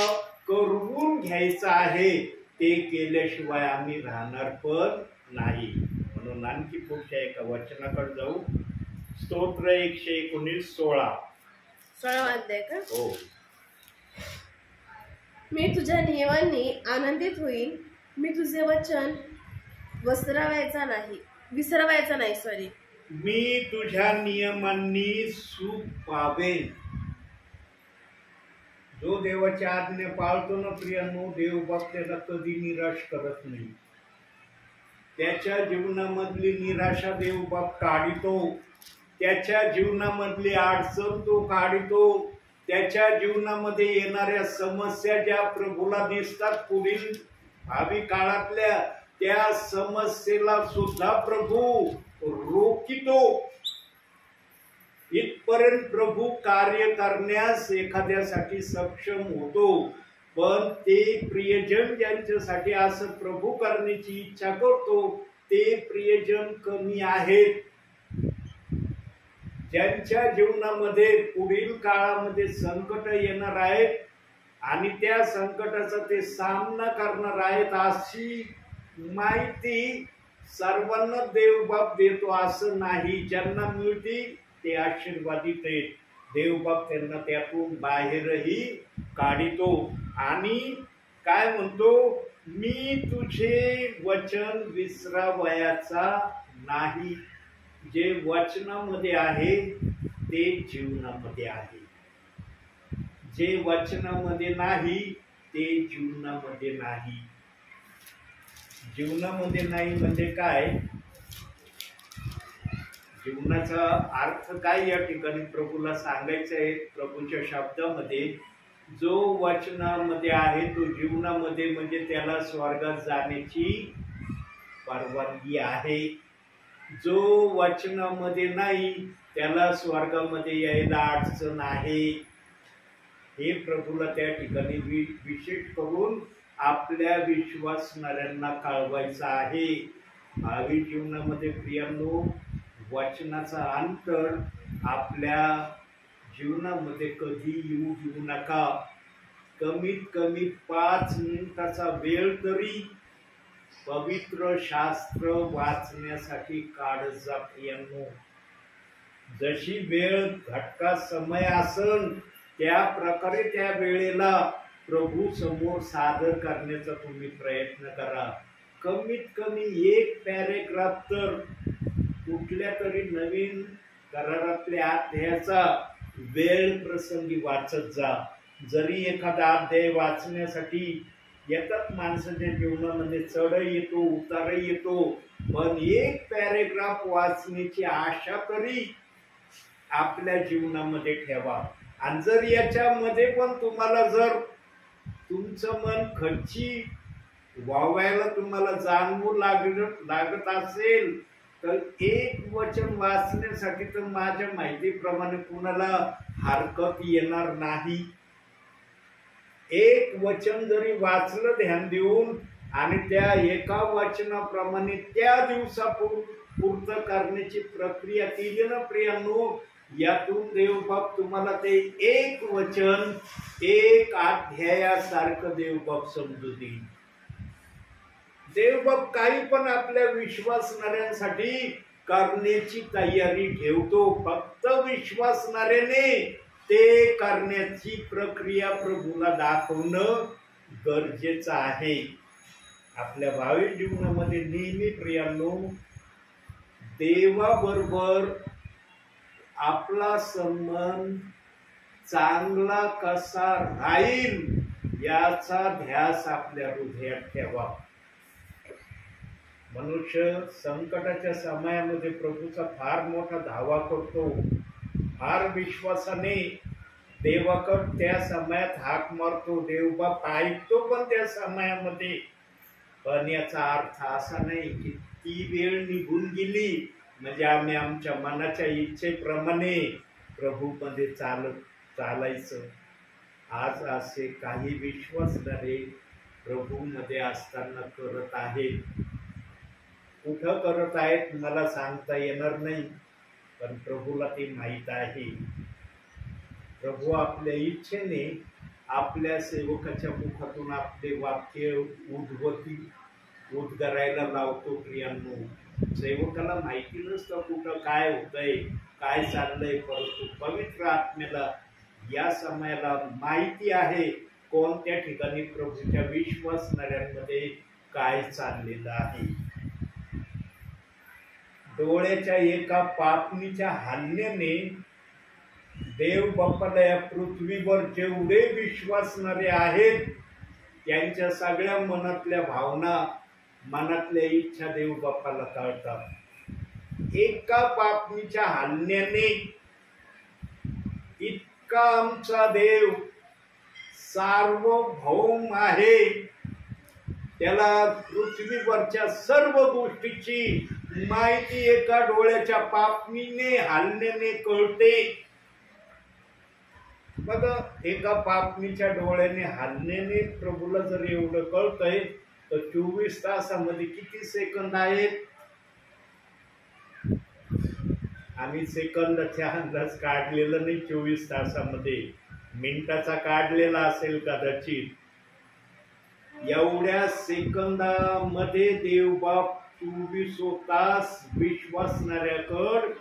करून घ्यायचं आहे ते केल्याशिवाय आम्ही राहणार पण नाही. म्हणून आणखी पुढच्या एका वचनाकडे जाऊ. स्तोत्र 119 16 अध्याय का. हो. मी तुझ्या नियमांनी आनंदित होईल, मी तुझे वचन विसरावायचा नाही. मी तुझ्या नियमांनी सुख पावेन. जो देवाच्या आज्ञा पाळतो ना प्रियांनो, देव बाप त्याला कधी निराश करत नाही. त्याच्या जीवनामधली निराशा देव बाप काढितो, त्याच्या जीवनामधली अडचण तो काढितो, त्याच्या जीवनामध्ये येणाऱ्या समस्या ज्या प्रभूला दिसतात पुढील भावी काळातल्या, त्या समस्येला सुद्धा प्रभू रोखितो. इथपर्यंत प्रभू कार्य करण्यास एखाद्यासाठी सक्षम होतो. पण ते प्रियजन ज्यांच्यासाठी असं प्रभू करण्याची इच्छा करतो ते प्रियजन कमी आहेत. ज्यांच्या जीवनामध्ये पुढील काळामध्ये संकट येणार आहेत आणि त्या संकटाचा ते सामना करणार आहेत अशी माहिती सर्वांना देव बाप देतो असं नाही. ज्यांना मिळते ते आशीर्वादित आहेत, देवबाप त्यांना त्यातून बाहेरही काढितो आणि काय म्हणतो, मी तुझे वचन विसरावयाचा नाही. जे वचनामध्ये आहे ते जीवनामध्ये आहे, जे वचनामध्ये नाही ते जीवनामध्ये नाही. जीवनामध्ये नाही म्हणजे काय, जीवनाचा अर्थ काय या ठिकाणी प्रभूला सांगायचं आहे. प्रभूच्या शब्दामध्ये जो वचनामध्ये आहे तो जीवनामध्ये म्हणजे त्याला स्वर्गात जाण्याची परवानगी आहे. जो वचनामध्ये नाही त्याला स्वर्गामध्ये यायला अडचण आहे. हे प्रभूला त्या ठिकाणी विशेष करून आपल्या विश्वासणाऱ्यांना कळवायचं आहे. भावी जीवनामध्ये प्रियांनो, वचनाचा अंतर आपल्या जीवनामध्ये कधी येऊ देऊ नका. कमीत कमी 5 मिनिटाचा वेळ तरी पवित्र शास्त्र वाचण्यासाठी काढत जा प्रियांनो. जशी वेळ घटका समय असन त्या प्रकारे त्या वेळेला प्रभू समोर सादर करण्याचा तुम्ही प्रयत्न करा. कमीत कमी 1 पॅरेग्राफ तर कुठल्या तरी नवीन करारातल्या अध्यायाचा वेळ प्रसंगी वाचत जा. जरी एखादा अध्याय वाचण्यासाठी येतात माणसाच्या जीवनामध्ये चढ येतो उतार येतो, पण 1 पॅरेग्राफ वाचण्याची आशा तरी आपल्या जीवनामध्ये ठेवा. आणि जर याच्यामध्ये पण तुम्हाला जर तुमचं मन खच्ची व्हावायला तुम्हाला जाणवू लागत असेल तर 1 वचन वाचण्यासाठी तर माझ्या माहितीप्रमाणे कुणाला हरकत येणार नाही. 1 वचन जरी वाचलं ध्यान देऊन आणि त्या एका वचनाप्रमाणे त्या दिवसापुरतं करण्याची प्रक्रिया केली ना प्रियांनो, यातून देवबाप तुम्हाला ते 1 वचन 1 अध्यायासारखं देवबाप समजू देईल. देवबाप काही पण आपल्या विश्वासणाऱ्यांसाठी करण्याची तयारी ठेवतो. फक्त विश्वासणाऱ्याने ते करण्याची प्रक्रिया प्रभूला दाखवणं गरजेचं आहे. आपल्या भावी जीवनामध्ये नेहमी प्रियांनो देवाबरोबर आपला संबंध चांगला कसा राहील याचा ध्यास आपल्या हृदयात ठेवा. मनुष्य संकटाच्या समयामध्ये प्रभूचा फार मोठा धावा करतो, फार विश्वासाने देवाकडे त्या समयात हाक मारतो. देवबाप ऐकतो पण त्या समयामध्ये. पण याचा अर्थ असा नाही की ती वेळ निघून गेली म्हणजे आम्ही आमच्या मनाच्या इच्छेप्रमाणे प्रभूमध्ये चालायचं. आज असे काही विश्वासणारे प्रभूमध्ये असताना करत आहेत. कुठं करत आहेत मला सांगता येणार नाही, पण प्रभूला ते माहीत आहे. प्रभू आपल्या इच्छेने आपल्या सेवकाच्या मुखातून आपले वाक्य उद्गारायला लावतो. प्रियांनो, सेवकाला माहिती नसतं कुठं काय होतंय काय चाललंय, परंतु पवित्र आत्म्याला या समयाला माहिती आहे कोणत्या ठिकाणी प्रभूच्या विश्वासणाऱ्यांमध्ये काय चाललेलं आहे. डोळ्याच्या एका पापणीच्या हल्ल्याने देव बाप्पाला या पृथ्वीवर जेवढे विश्वासणारे आहेत त्यांच्या सगळ्या मनातल्या भावना मनातल्या इच्छा देव बाप्पाला कळतात. एका पापणीच्या हल्ल्याने इतका आमचा देव सार्वभौम आहे, त्याला पृथ्वीवरच्या सर्व गोष्टीची माहिती एका डोळ्याच्या पापणीने हल्ल्याने कळते. बघा, एका पापणीच्या डोळ्याने हल्ल्याने प्रभूला जर एवढं कळतंय तर 24 तासामध्ये किती सेकंद आहेत? आम्ही सेकंदाचा अंदाज काढलेला नाही. 24 तासामध्ये मिनिटाचा काढलेला असेल कदाचित. एवढ्या सेकंदामध्ये देवबाप 24 तास विश्वासणाऱ्याकडे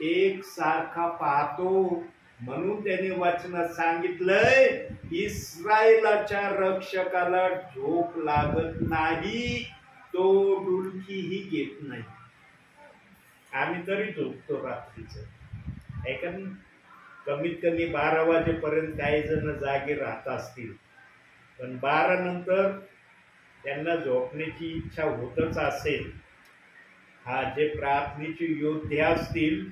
एक सारखा पाहतो. म्हणून त्यांनी वचनात सांगितलंय, इस्रायलाच्या रक्षकाला झोप लागत नाही, तो डुलकीही घेत नाही. आम्ही तरी झोपतो रात्रीचं, ऐका ना, कमीत कमी 12 वाजेपर्यंत काही जण जागे राहत असतील, पण 12 नंतर त्यांना झोपण्याची इच्छा होतच असेल. हा, जे प्रार्थनेचे योद्धे असतील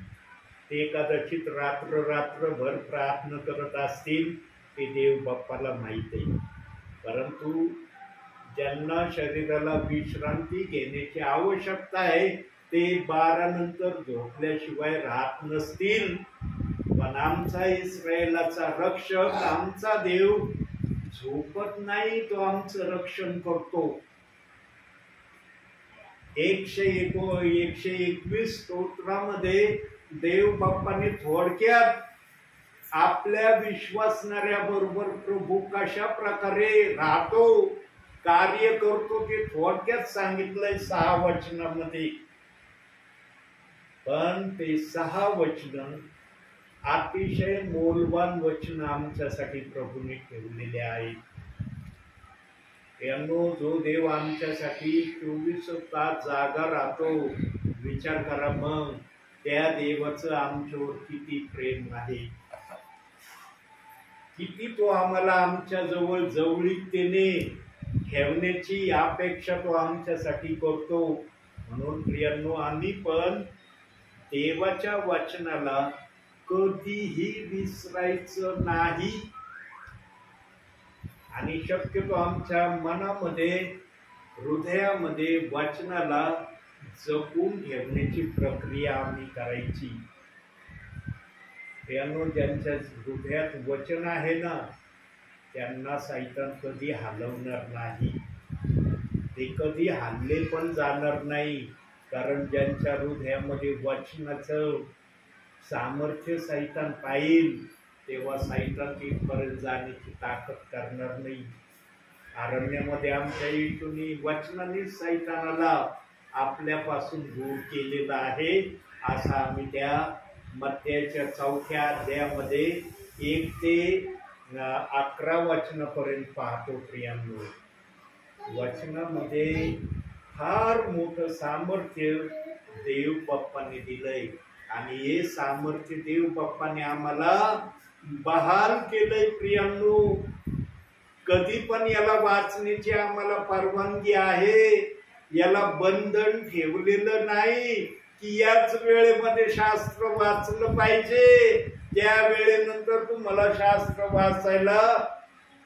ते कदाचित रात्रभर प्रार्थना करत असतील, ते देव बाप्पाला माहीत आहे. परंतु ज्यांना शरीराला विश्रांती घेण्याची आवश्यकता आहे ते 12 नंतर झोपल्याशिवाय राहत नसतील. पण आमचा इस्रायलाचा रक्षक, आमचा देव झोपत नाही, तो आमचं रक्षण करतो. 121 स्तोत्रामध्ये देव बाप्पाने थोडक्यात आपल्या विश्वासणाऱ्या बरोबर प्रभू कशा प्रकारे राहतो, कार्य करतो, ते थोडक्यात सांगितलंय 6 वचनामध्ये. पण ते 6 वचन अतिशय मौल्यवान वचन आमच्यासाठी प्रभूने ठेवलेले आहेत. जो देव आमच्यासाठी 24 तास जागा राहतो, विचार करा मग त्या देवाचं आमच्यावर किती प्रेम आहे, किती तो आम्हाला आमच्या जवळ जवळीकतेने ठेवण्याची अपेक्षा तो आमच्यासाठी करतो. म्हणून प्रियांनो, आम्ही पण देवाच्या वचनाला कधीही विसरायचं नाही आणि शक्यतो आमच्या मनामध्ये, हृदयामध्ये वचनाला जपून ठेवण्याची प्रक्रिया आम्ही करायची. त्यानो ज्यांच्या हृदयात वचन आहे ना, त्यांना शैतान कधी हलवणार नाही, ते कधी हल्ले पण जाणार नाही. कारण ज्यांच्या हृदयामध्ये वचनाचं सामर्थ्य शैतान पाहिल, तेव्हा शैतान तिथपर्यंत जाण्याची ताकद करणार नाही. अरण्यामध्ये आमच्या येशूने वचनाने शैतानाला आपल्यापासून दूर केलेलं आहे, असं आम्ही त्या मत्थ्याच्या 4थ्या अध्यायामध्ये 1 ते 11 वचनापर्यंत पाहतो. प्रियांनो, वचनामध्ये फार मोठं सामर्थ्य देव बाप्पाने दिलंय आणि हे सामर्थ्य देव बाप्पाने आम्हाला बहाल केलंय. प्रियांनो, कधी पण याला वाचण्याची आम्हाला परवानगी आहे, याला बंधन ठेवलेलं नाही की याच वेळेमध्ये शास्त्र वाचलं पाहिजे, त्या वेळेनंतर तुम्हाला शास्त्र वाचायला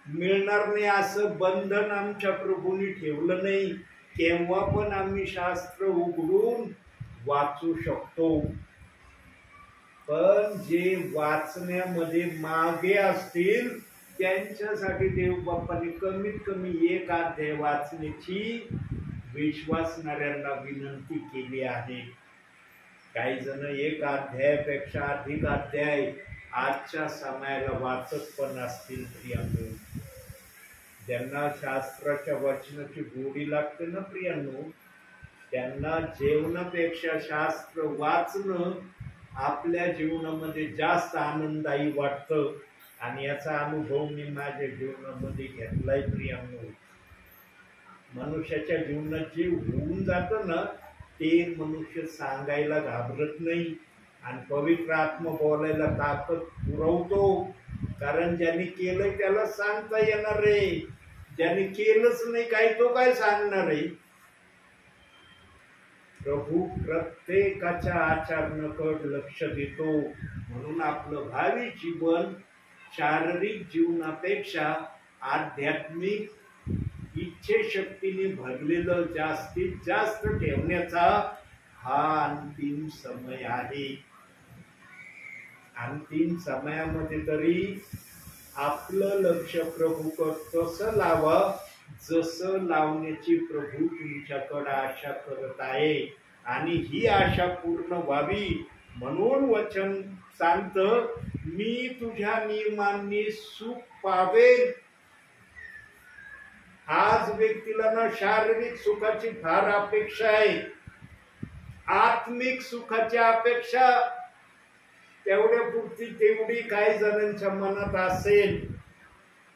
मिळणार नाही, असं बंधन आमच्या प्रभूंनी ठेवलं नाही. केव्हा पण आम्ही शास्त्र उघडून वाचू शकतो. पण जे वाचण्यामध्ये मागे असतील त्यांच्यासाठी देव बाप्पाने कमीत कमी 1 अध्याय वाचण्याची विश्वासणाऱ्यांना विनंती केली आहे. काही जण 1 अध्यायापेक्षा अधिक अध्याय आजच्या समयाला वाचत पण असतील. प्रियांनो, ज्यांना शास्त्राच्या वचनाची गोडी लागते ना प्रियांनो, त्यांना जेवणापेक्षा शास्त्र वाचणं आपल्या जीवनामध्ये जास्त आनंददायी वाटतं आणि याचा अनुभव मी माझ्या जीवनामध्ये घेतलाय. प्रियांनो, मनुष्याच्या जीवनात जे होऊन जातं ना, ते मनुष्य सांगायला घाबरत नाही आणि पवित्र आत्मा बोलायला ताकद पुरवतो. कारण ज्यांनी केलंय त्याला सांगता येणार आहे, ज्यांनी केलंच नाही काय तो काय सांगणार आहे. प्रभू प्रत्येकाच्या आचरणाकडे लक्ष देतो. म्हणून आपलं भावी जीवन शारीरिक जीवनापेक्षा आध्यात्मिक इच्छेशक्तीने भरलेलं जास्तीत जास्त ठेवण्याचा हा अंतिम समय आहे. अंतिम समयामध्ये तरी आपलं लक्ष प्रभूकडे तसं लावा जसं लावण्याची प्रभू तुमच्याकडे आशा करत आहे आणि ही आशा पूर्ण व्हावी म्हणून वचन सांगतं, मी तुझ्या नियमांनी सुख पावेन. आज व्यक्तीला ना शारीरिक सुखाची फार अपेक्षा आहे, आत्मिक सुखाची अपेक्षा तेवढ्या पुरती तेवढी काही जणांच्या मनात असेल.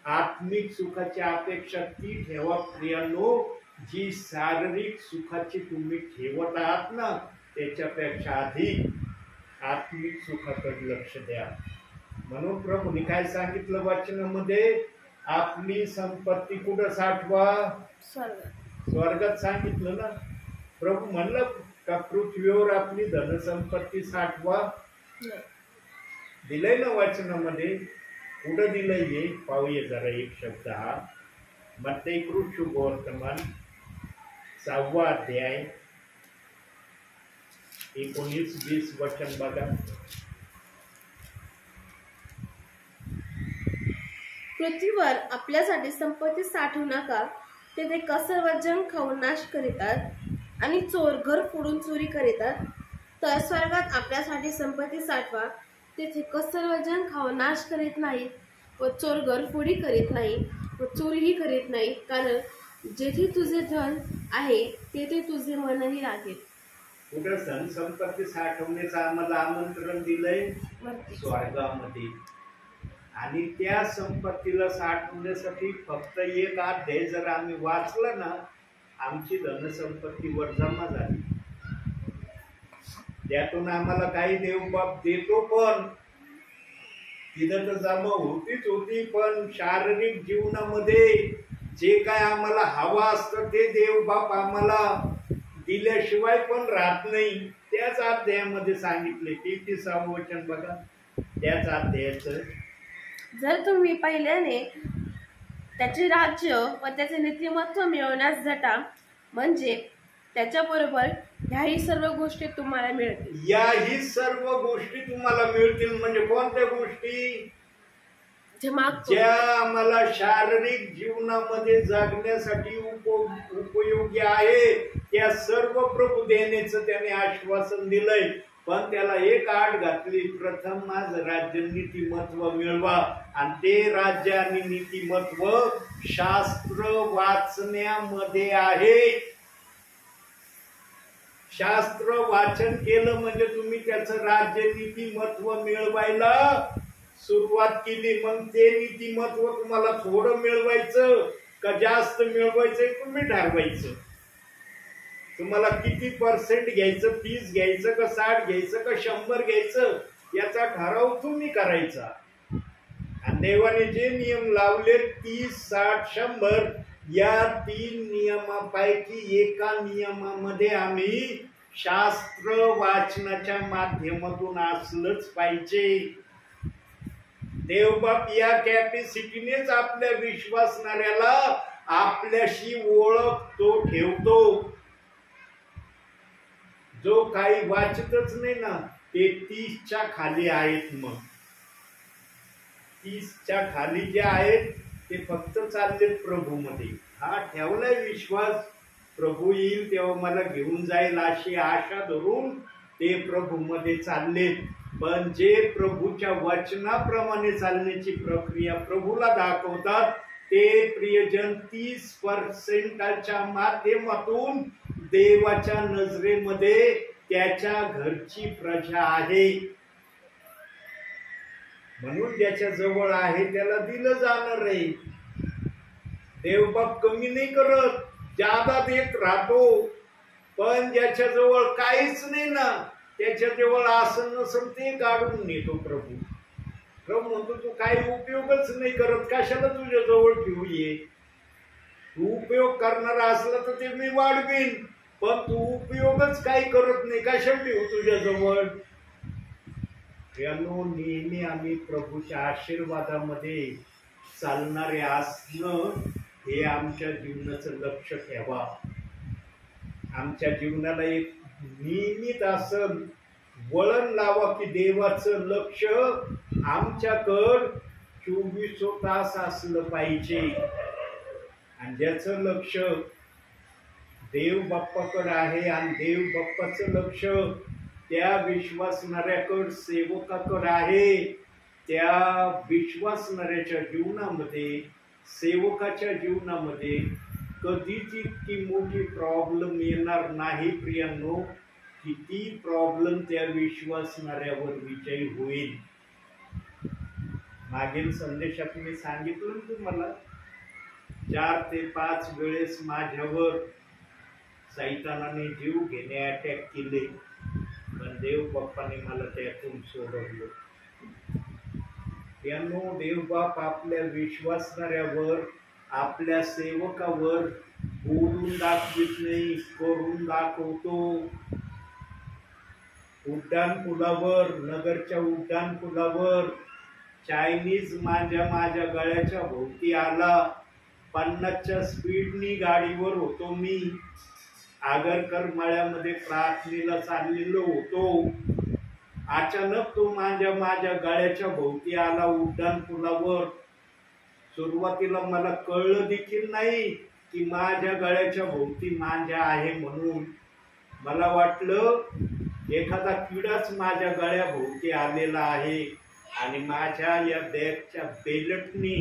आत्मिक सुखाची अपेक्षा ती ठेवा प्रियांनो, जी शारीरिक सुखाची तुम्ही ठेवत आहात ना त्याच्यापेक्षा अधिक आत्मिक सुखाकडे लक्ष द्या. म्हणून प्रभूने काय सांगितलं वचनामध्ये, आपली संपत्ती कुठं साठवा? स्वर्गात सांगितलं ना. प्रभू म्हणलं का पृथ्वीवर आपली धनसंपत्ती साठवा? दिलंय ना वचनामध्ये. कुठं दिलंय हे पाहूया जरा एक शब्द. हा मत्ती शुभवर्तमान 6वा अध्याय 19-20 वचन बघा. पृथ्वीवर आपल्यासाठी संपत्ती साठवू नका, तेथे कसर व जंग खाऊन नाश करीतात आणि चोर घर फोडून चोरी करीतात. तर स्वर्गात आपल्यासाठी संपत्ती साठवा, तेथे कसर व जंग खाऊन नाश करीत नाही व चोर घरफोडी करीत नाही व चोरीही करीत नाही. कारण जेथे तुझे धन आहे तेथे तुझे मनही लागेल. कुठं धन संपत्ती साठवण्याचं आम्हाला आमंत्रण दिलंय? स्वर्गामध्ये. आणि त्या संपत्तीला साठवण्यासाठी फक्त एक अध्याय जर आम्ही वाचला ना, आमची धनसंपत्तीवर जमा झाली. त्यातून आम्हाला काही देवबाप देतो, पण तिथं तर जमा होती. पण शारीरिक जीवनामध्ये जे काय आम्हाला हवा असतं ते देवबाप आम्हाला दिल्याशिवाय पण राहत नाही. त्याच अध्यायामध्ये सांगितले. 33वे वचन बघा त्याच अध्यायाचं. जर तुम्ही पहिल्याने त्याचे राज्य व त्याचे नीतिमत्व मिळवण्यास झटा, म्हणजे त्याच्याबरोबर ह्याही सर्व गोष्टी तुम्हाला मिळतील. याही सर्व गोष्टी तुम्हाला मिळतील. म्हणजे कोणत्या गोष्टी? ज्या आम्हाला शारीरिक जीवनामध्ये जगण्यासाठी उपयोगी आहे त्या सर्व प्रभू देण्याचं त्याने आश्वासन दिलंय. पण त्याला एक आड घातली, प्रथम माझं राज्य नीतिमत्व मिळवा. आणि ते राज्य आणि नीतिमत्व शास्त्र वाचण्यामध्ये आहे. शास्त्र वाचन केलं म्हणजे तुम्ही त्याचं राज्य नीतिमत्व मिळवायला सुरुवात केली. मग ते नीतिमत्व तुम्हाला थोडं मिळवायचं का जास्त मिळवायचं तुम्ही ठरवायचं. तुम्हाला किती % घ्यायचं, 30 घ्यायचं का 60 घ्यायचं का 100 घ्यायचं, याचा ठराव तुम्ही करायचा. आणि देवाने जे नियम लावले 30, 60, 100 या 3 नियमापैकी एका नियमामध्ये आम्ही शास्त्र वाचनाच्या माध्यमातून असलंच पाहिजे. देवबाप या कॅपॅसिटीनेच आपल्या विश्वासणाऱ्याला आपल्याशी ओळखतो, ठेवतो. जो काही वाचतच नाही ना ते 30च्या खाली आहेत. मग 30च्या खाली जे आहेत ते फक्त चाललेत प्रभूमध्ये. हा ठेवलाय विश्वास, प्रभू येईल तेव्हा मला घेऊन जाईल अशी आशा धरून ते प्रभूमध्ये चाललेत. पण जे प्रभूच्या वचनाप्रमाणे चालण्याची प्रक्रिया प्रभूला दाखवतात ते प्रियजन 30%च्या माध्यमातून देवाच्या नजरेमध्ये त्याच्या घरची प्रजा आहे. म्हणून ज्याच्या जवळ आहे त्याला दिलं जाणार आहे. देवबाप कमी नाही करत, जादा देत राहतो. पण ज्याच्या जवळ काहीच नाही ना त्याच्या जवळ असं नसेल ते काढून नेतो प्रभू. प्रभू म्हणतो तू काही उपयोगच नाही करत, कशाला तुझ्या जवळ ठेवू ये. तू उपयोग करणारा असला तर ते मी वाढवीन, पण तू उपयोगच काही करत नाही, कशाला ठेवू तुझ्या जवळ. यानो नेहमी आम्ही प्रभूच्या आशीर्वादामध्ये चालणारे असणं हे आमच्या जीवनाचं लक्ष ठेवा. आमच्या जीवनाला एक नियमित असं वळण लावा की देवाचं लक्ष आमच्याकडं 24 तास असलं पाहिजे. आणि ज्याचं लक्ष देव बाप्पाकडे आहे आणि देव बाप्पाचं लक्ष त्या विश्वासणाऱ्याकडे सेवकाकडे आहे, त्या विश्वासणाऱ्याच्या जीवनामध्ये सेवकाच्या जीवनामध्ये कधीच इतकी मोठी प्रॉब्लेम येणार नाही प्रियांनो. किती प्रॉब्लेम त्या विश्वासणाऱ्यावर विजयी होईल. मागील संदेशात मी सांगितलं ना तुम्हाला, 4 ते 5 वेळेस माझ्यावर सैतानाने जीव घेणे अटॅक केले, पण देव बाप्पाने मला त्यातून सोडवलं. त्यानो देव बाप आपल्या विश्वासणाऱ्यावर, आपल्या सेवकावर बोलून दाखवित नाही, करून दाखवतो. उड्डाण पुलावर, नगरच्या उड्डाण पुलावर चायनीज माझ्या गळ्याच्या भोवती आला. 50च्या स्पीडनी गाडीवर होतो मी. आगरकर मळ्यामध्ये प्रार्थनेला चाललेलो होतो. अचानक तो माझ्या गळ्याच्या भोवती आला उड्डाण पुलावर. सुरुवातीला मला कळलं देखील नाही की माझ्या गळ्याच्या भोवती मांजा आहे म्हणून. मला वाटलं एखादा किडाच माझ्या गळ्याभोवती आलेला आहे आणि माझ्या या बॅगच्या बेल्टनी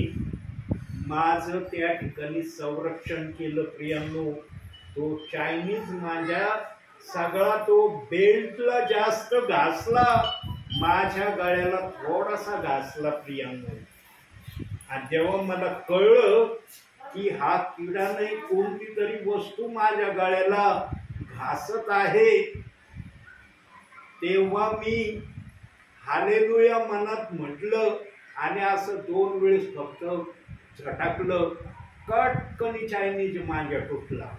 माझं त्या ठिकाणी संरक्षण केलं. प्रियांनो, तो चायनीज मांजा सगळा तो बेल्टला जास्त घासला, माझ्या गळ्याला थोडासा घासला. प्रियांनो, आणि जेव्हा मला कळलं की हा किडा नाही, कोणती तरी वस्तू माझ्या गळ्याला घासत आहे, तेव्हा मी हालेलुया मनात म्हटलं आणि असं 2 वेळेस फक्त झटकलं. कटकनी चायनीज मांजा तुटला.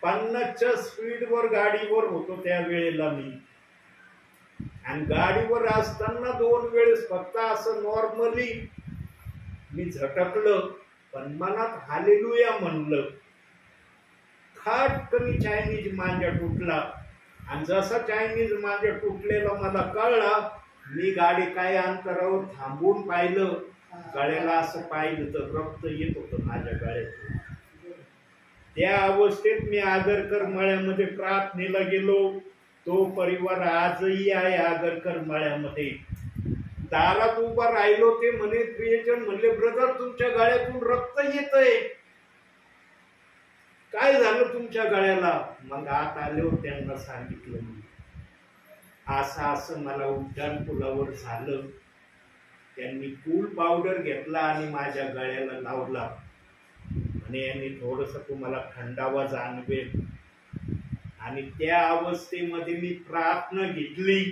50च्या स्पीडवर गाडीवर होतो त्या वेळेला मी, आणि गाडीवर असताना 2 वेळेस फक्त असं नॉर्मली मी झटकलं, पण मनात हालेलुया म्हणलं. खटकनी चायनीज मांजा तुटला. आणि जसा चायनीज मांजा तुटलेला मला कळला, मी गाडी काही अंतरावर थांबून पाहिलं. गळ्याला असं पाहिलं तर रक्त येत होतं माझ्या गळ्यातून. त्या अवस्थेत मी आगरकर मळ्यामध्ये प्रार्थनेला गेलो. तो परिवार आजही आहे आगरकर मळ्यामध्ये. दारात उभा राहिलो. ते म्हणे, प्रियजन म्हणले, ब्रदर तुमच्या गळ्यातून रक्त येतंय, काय झालं तुमच्या गळ्याला? मग आत आल्यावर त्यांना सांगितलं मी असं मला उड्डाण पुलावर झालं. त्यांनी कूल पावडर घेतला आणि माझ्या गळ्याला लावला आणि यांनी थोडस तुम्हाला थंडावा जाणवेल. आणि त्या अवस्थेमध्ये मी प्रार्थना घेतली.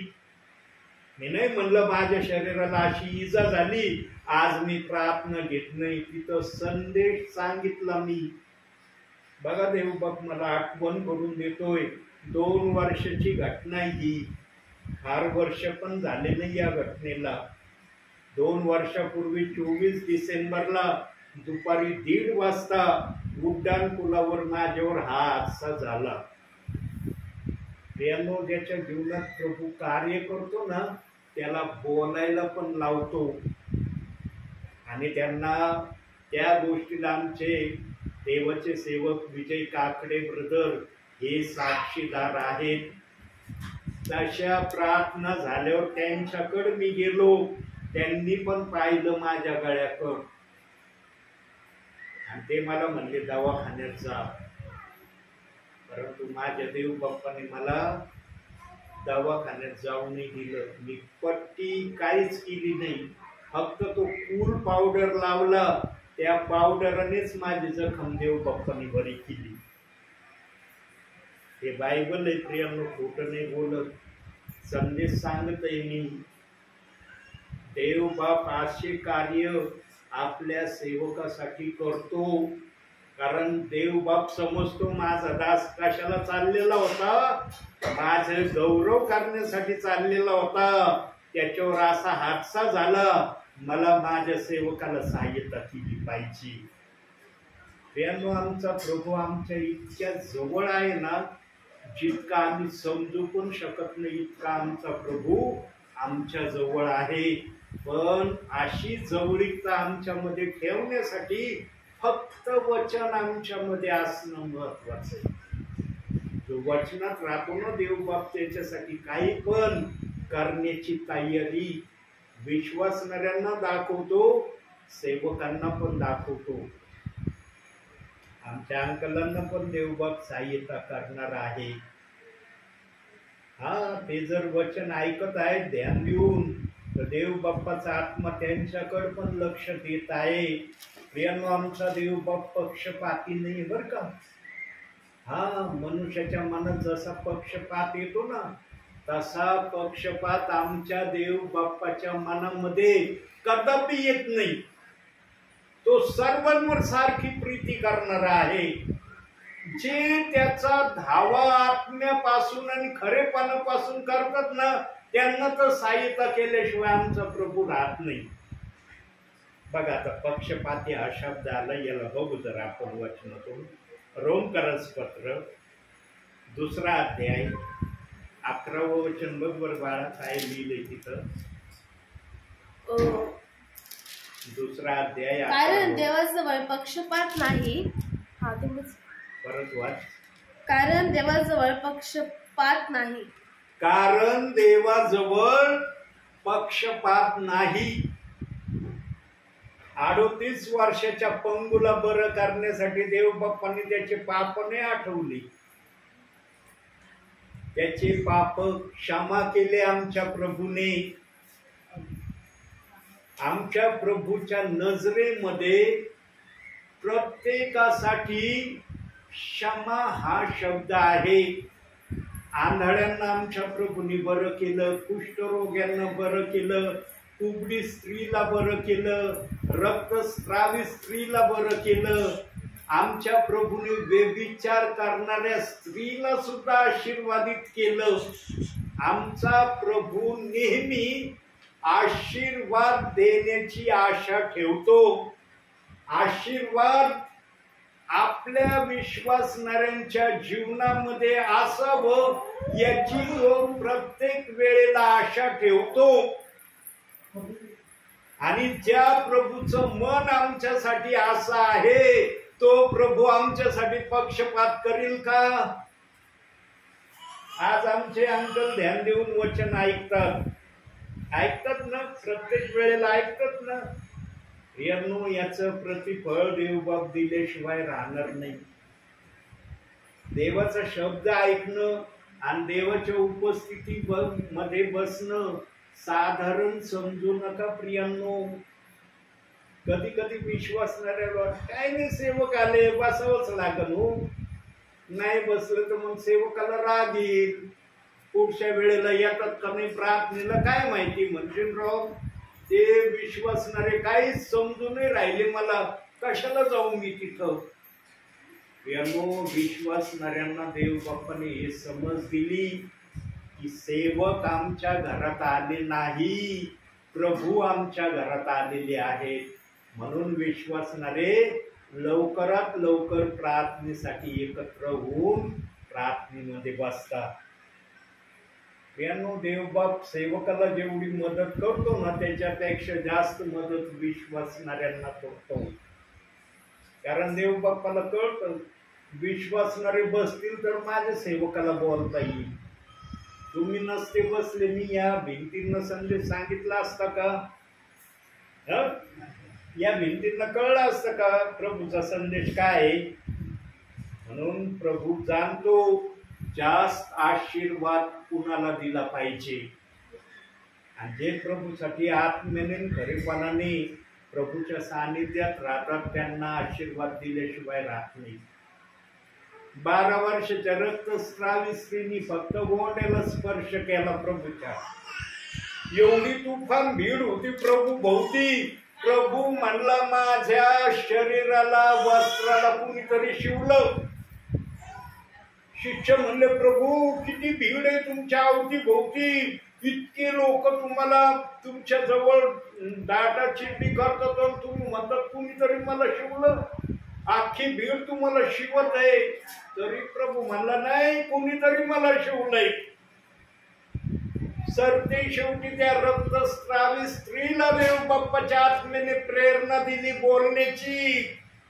मी नाही म्हणलं माझ्या शरीराला अशी इजा झाली आज मी प्रार्थना घेत नाही. तिथं संदेश सांगितला मी. बघा देवबाप मला आठवण करून देतोय. 2 वर्षाची घटना ही, फार वर्ष पण झाले नाही या घटनेला. 2 वर्षापूर्वी 24 डिसेंबरला दुपारी 1:30 वाजता उड्डाण पुलावर माझ्यावर हा हादसा झाला. प्रियांनो, ज्याच्या जीवनात प्रभू कार्य करतो ना, त्याला बोलायला पण लावतो. आणि त्यांना त्या गोष्टीला आमचे देवाचे सेवक विजय काकडे ब्रदर हे साक्षीदार आहेत. तशा प्रार्थना झाल्यावर त्यांच्याकडे मी गेलो. त्यांनी पण पाहिलं माझ्या गळ्याकडं आणि ते मला म्हणले दवाखान्यात जा. परंतु माझ्या देव बाप्पाने मला दवाखान्यात जाऊ नाही दिलं. मी पट्टी काहीच केली नाही, फक्त तो कूल पावडर लावला. त्या पावडरनेच माझी जखम देव बाप्पाने बरी केली. हे बायबल आहे प्रियांनो, खोटं नाही बोलत. संदेश सांगतय मी. देव बाप असे कार्य आपल्या सेवकासाठी करतो. कारण देव बाप समजतो माझा दास कशाला चाललेला होता, माझे गौरव करण्यासाठी चाललेला होता. त्याच्यावर असा हादसा झाला, मला माझ्या सेवकाला सहाय्यता केली पाहिजे. प्रियांनो, आमचा प्रभू आमच्या इतक्या जवळ आहे ना, जितका आम्ही समजू पण शकत नाही इतका आमचा प्रभू आमच्या जवळ आहे. पण अशी जवळीकता आमच्यामध्ये ठेवण्यासाठी फक्त वचन आमच्यामध्ये असणं महत्वाचं आहे. जो वचनात राहतो ना देवबाप, त्याच्यासाठी काही पण करण्याची तयारी विश्वासणाऱ्यांना दाखवतो, सेवकांना पण दाखवतो. आमच्या अंकलांना पण देवबाप सहाय्यता करणार आहे. हा, ते जर वचन ऐकत आहेत ध्यान देऊन, तर देव बाप्पाचा आत्मा त्यांच्याकडे पण लक्ष देत आहे. प्रियांनो, आमचा देव बाप पक्षपाती नाही बर का. हा, मनुष्याच्या मनात जसा पक्षपात येतो ना, तसा पक्षपात आमच्या देव बाप्पाच्या मनामध्ये कदापि येत नाही. तो सर्वांवर सारखी प्रीती करणारा आहे. जे त्याचा धावा आत्म्यापासून आणि खरेपणापासून करतात ना, त्यांना तर सहाय्यता केल्याशिवाय आमचा प्रभू राहत नाही. बघा, आता पक्षपाती हा शब्द आला, याला बघू जर आपण वचनातून. रोमकरास पत्र 2 अध्याय 11 वचन बघ बर बाळा, काय लिहिलंय तिथं. 2 अध्याय. कारण देवाजवळ पक्षपात नाही. हा, तुम्हीच परत वाच. कारण देवाजवळ पक्षपात नाही. कारण देवाजवळ पक्षपात नाही. 38 वर्षाच्या पंगूला बरं करण्यासाठी देव बाप्पांनी त्याचे पाप नाही आठवले, त्याचे पाप क्षमा केले आमच्या प्रभूने. आमच्या प्रभूच्या नजरेमध्ये प्रत्येकासाठी क्षमा हा शब्द आहे. आंधळ्यांना आमच्या प्रभूने बरं केलं, कुष्ठरोग्यांना बरं केलं, कुबडी स्त्रीला बरं केलं, रक्तस्रावी स्त्रीला बरं केलं. आमच्या प्रभूने व्यभिचार करणाऱ्या स्त्रीला सुद्धा आशीर्वादित केलं. आमचा प्रभू नेहमी आशीर्वाद देण्याची आशा ठेवतो. आशीर्वाद आपल्या विश्वासणाऱ्यांच्या जीवनामध्ये असावं याची तो प्रत्येक वेळेला आशा ठेवतो. आणि ज्या प्रभूचं मन आमच्यासाठी असं आहे, तो प्रभू आमच्यासाठी पक्षपात करील का? आज आमचे अंकल ध्यान देऊन वचन ऐकतात ना, प्रत्येक वेळेला ऐकतात ना. यांनो, याचं प्रतिफळ देवबाप दिल्याशिवाय राहणार नाही. देवाचा शब्द ऐकणं आणि देवाच्या उपस्थिती मध्ये बसणं साधारण समजू नका प्रियांनो. कधी कधी विश्वासणाऱ्या काय नाही, सेवक आले बसावंच लागल हो, नाही बसलं तर मग सेवकाला राग येईल, पुढच्या वेळेला येतात का नाही प्रार्थनेला काय माहिती म्हणशील राव. ते विश्वासणारे काहीच समजू नाही राहिले, मला कशाला जाऊ मी तिथं. विश्वासणाऱ्यांना देव बाप्पाने हे समज दिली की सेवक आमच्या घरात आले नाही, प्रभू आमच्या घरात आलेले आहेत. म्हणून विश्वासणारे लवकरात लवकर प्रार्थनेसाठी एकत्र होऊन प्रार्थनेमध्ये बसतात. देवबाप सेवकाला जेवढी मदत करतो ना, त्याच्यापेक्षा जास्त मदत विश्वासणाऱ्यांना करतो. कारण देवबाप्पाला कळतं, विश्वासणारे बसतील तर माझ्या सेवकाला बोलता येईल. तुम्ही नसते बसले, मी या भिंतींना संदेश सांगितला असता का? या भिंतींना कळलं असतं का प्रभूचा संदेश काय आहे? म्हणून प्रभू जाणतो जास्त आशीर्वाद कुणाला दिला पाहिजे. आणि जे प्रभूसाठी आत्म्याने खरेपणाने प्रभूच्या सानिध्यात राहतात त्यांना आशीर्वाद दिल्याशिवाय राहत नाही. 12 वर्षाच्या रक्तस्रावी स्त्रीनी फक्त गोंड्याला स्पर्श केला प्रभूच्या. एवढी तुफान भीड होती प्रभू भोवती. प्रभू म्हणला, माझ्या शरीराला वस्त्राला कुणीतरी शिवलं. शिष्य म्हणले, प्रभू किती भीड आहे तुमच्या अवती भोवती, इतके लोक तुम्हाला तुमच्या जवळ दाटा चिरडी करतात, तुम्ही म्हणतात कुणीतरी मला शिवलं. अख्खी भीड तुम्हाला शिवत आहे. तरी प्रभू म्हणला, नाही, कुणीतरी मला शिवलंय. सरते शेवटी त्या रक्तस्रावी स्त्रीला देव बाप्पाच्या आत्म्याने प्रेरणा दिली बोलण्याची.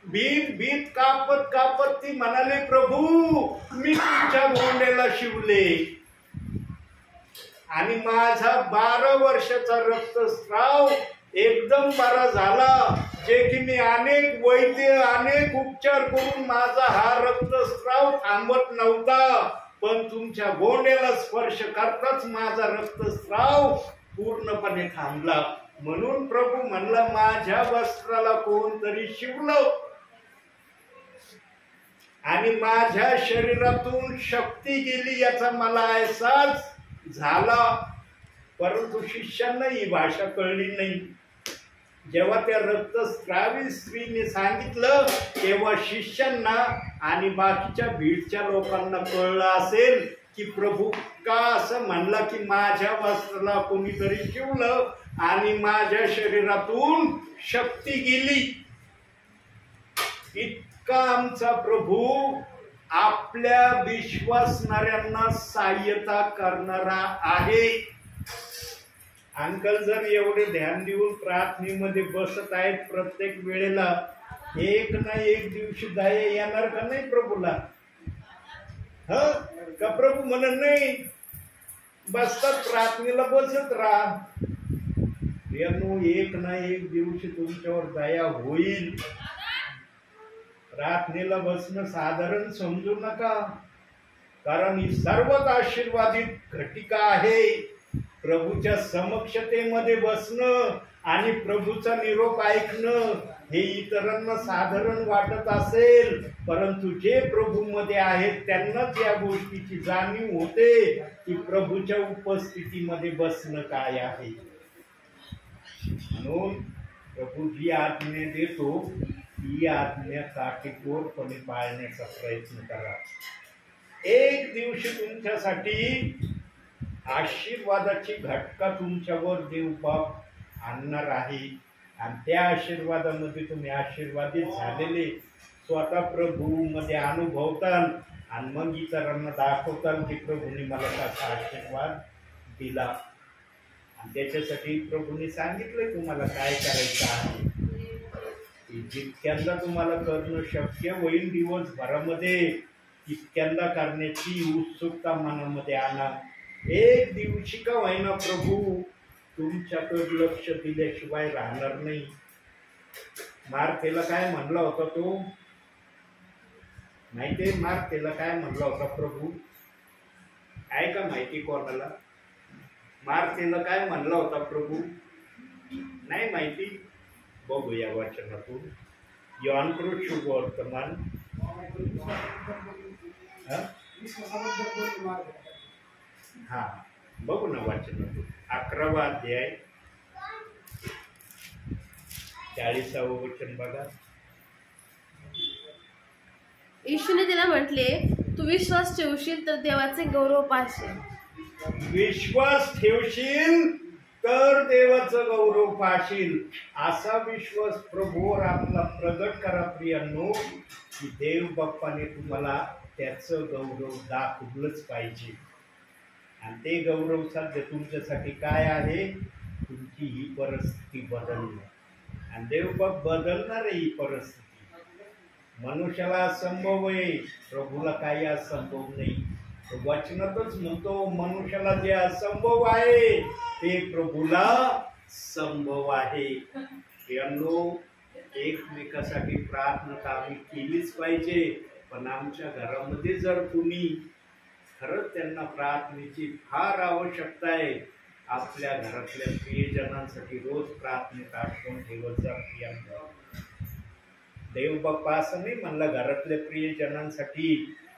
भीत भीत कापत कापत ती म्हणाली, प्रभू मी तुमच्या गोंड्याला शिवले आणि माझा 12 वर्षाचा रक्तस्राव एकदम बरा झाला. जे की मी अनेक वैद्य अनेक उपचार करून माझा हा रक्तस्राव थांबत नव्हता. पण तुमच्या गोंड्याला स्पर्श करताच माझा रक्तस्राव पूर्णपणे थांबला. म्हणून प्रभू म्हणला, माझ्या वस्त्राला कोणतरी शिवलं आणि माझ्या शरीरातून शक्ती गेली याचा मला अहसास झाला. परंतु शिष्यांना ही भाषा कळली नाही. जेव्हा त्या रक्तस्रावी स्त्रीने सांगितलं तेव्हा शिष्यांना आणि बाकीच्या भीडच्या लोकांना कळलं असेल की प्रभू का असं म्हणला की माझ्या वस्त्राला कोणीतरी शिवलं आणि माझ्या शरीरातून शक्ती गेली. इतका आमचा प्रभू आपल्या विश्वासणाऱ्यांना सहाय्यता करणारा आहे. अंकल जर एवढे ध्यान देऊन प्रार्थनेमध्ये बसत आहेत प्रत्येक वेळेला, एक ना एक दिवशी दया येणार का नाही प्रभूला? का प्रभू म्हणत नाही बसतात प्रार्थनेला बसत राहा? एक ना एक दिवशी तुमच्यावर दया होईल. प्रार्थनेला बसणं साधारण समजू नका, कारण ही सर्वात आशीर्वादित घटिका आहे. प्रभूच्या समक्षतेमध्ये बसणं आणि प्रभूचा निरोप ऐकणं हे इतरांना साधारण वाटत असेल, परंतु जे प्रभूमध्ये आहेत त्यांनाच या गोष्टीची जाणीव होते की प्रभूच्या उपस्थितीमध्ये बसणं काय आहे. म्हणून प्रभू जी आज्ञा देतो ही आज्ञा काटेकोरपणे पाळण्याचा प्रयत्न करा. एक दिवशी तुमच्यासाठी आशीर्वादाची घटका तुमच्यावर देव बाप आणणार आहे आणि त्या आशीर्वादामध्ये तुम्ही आशीर्वादित झालेले स्वतः प्रभू मध्ये अनुभवताल आणि मग इतरांना दाखवताल की प्रभूने मला कसा आशीर्वाद दिला. आणि त्याच्यासाठी प्रभूने सांगितलं तुम्हाला काय करायचं आहे. जितक्यांदा तुम्हाला करणं शक्य होईल दिवसभरामध्ये तितक्यांदा करण्याची उत्सुकता मनामध्ये आणा. एक दिवशी का होईना प्रभू तुमच्याकडे लक्ष दिल्याशिवाय राहणार नाही. मार्थेला काय म्हणला होता तो माहितीये? मार्थेला काय म्हणला होता प्रभू? आहे का माहिती कोणाला? मार्थेला काय म्हणला होता प्रभू? नाही माहिती? बघूया वचनातून. योहान शुभवर्तमान हा बघू ना वचनातून 11वा अध्याय 40वे वचन बघा. येशूने त्याला म्हटले, तू विश्वास ठेवशील तर देवाचे गौरव पाहशील. विश्वास ठेवशील तर देवाचं गौरव पाहशील. असा विश्वास प्रभूवर आपला प्रगट करा प्रियांनो, की देव बाप्पाने तुम्हाला त्याचं गौरव दाखवलंच पाहिजे. आणि ते गौरव साध्य तुमच्यासाठी काय आहे? तुमची ही परिस्थिती बदलणं. आणि देव बाप बदलणार आहे ही परिस्थिती. मनुष्याला असंभव आहे, प्रभूला काही असंभव नाही. वचनातच म्हणतो मनुष्याला जे असंभव आहे ते प्रभूला संभव आहे. एकमेकासाठी प्रार्थना आम्ही केलीच पाहिजे. पण आमच्या घरामध्ये जर कुणी खरंच त्यांना प्रार्थनेची फार आवश्यकता आहे, आपल्या घरातल्या प्रियजनांसाठी रोज प्रार्थनेत आठवण ठेवत जा. देव बाप्पा असं नाही म्हणला घरातल्या प्रियजनांसाठी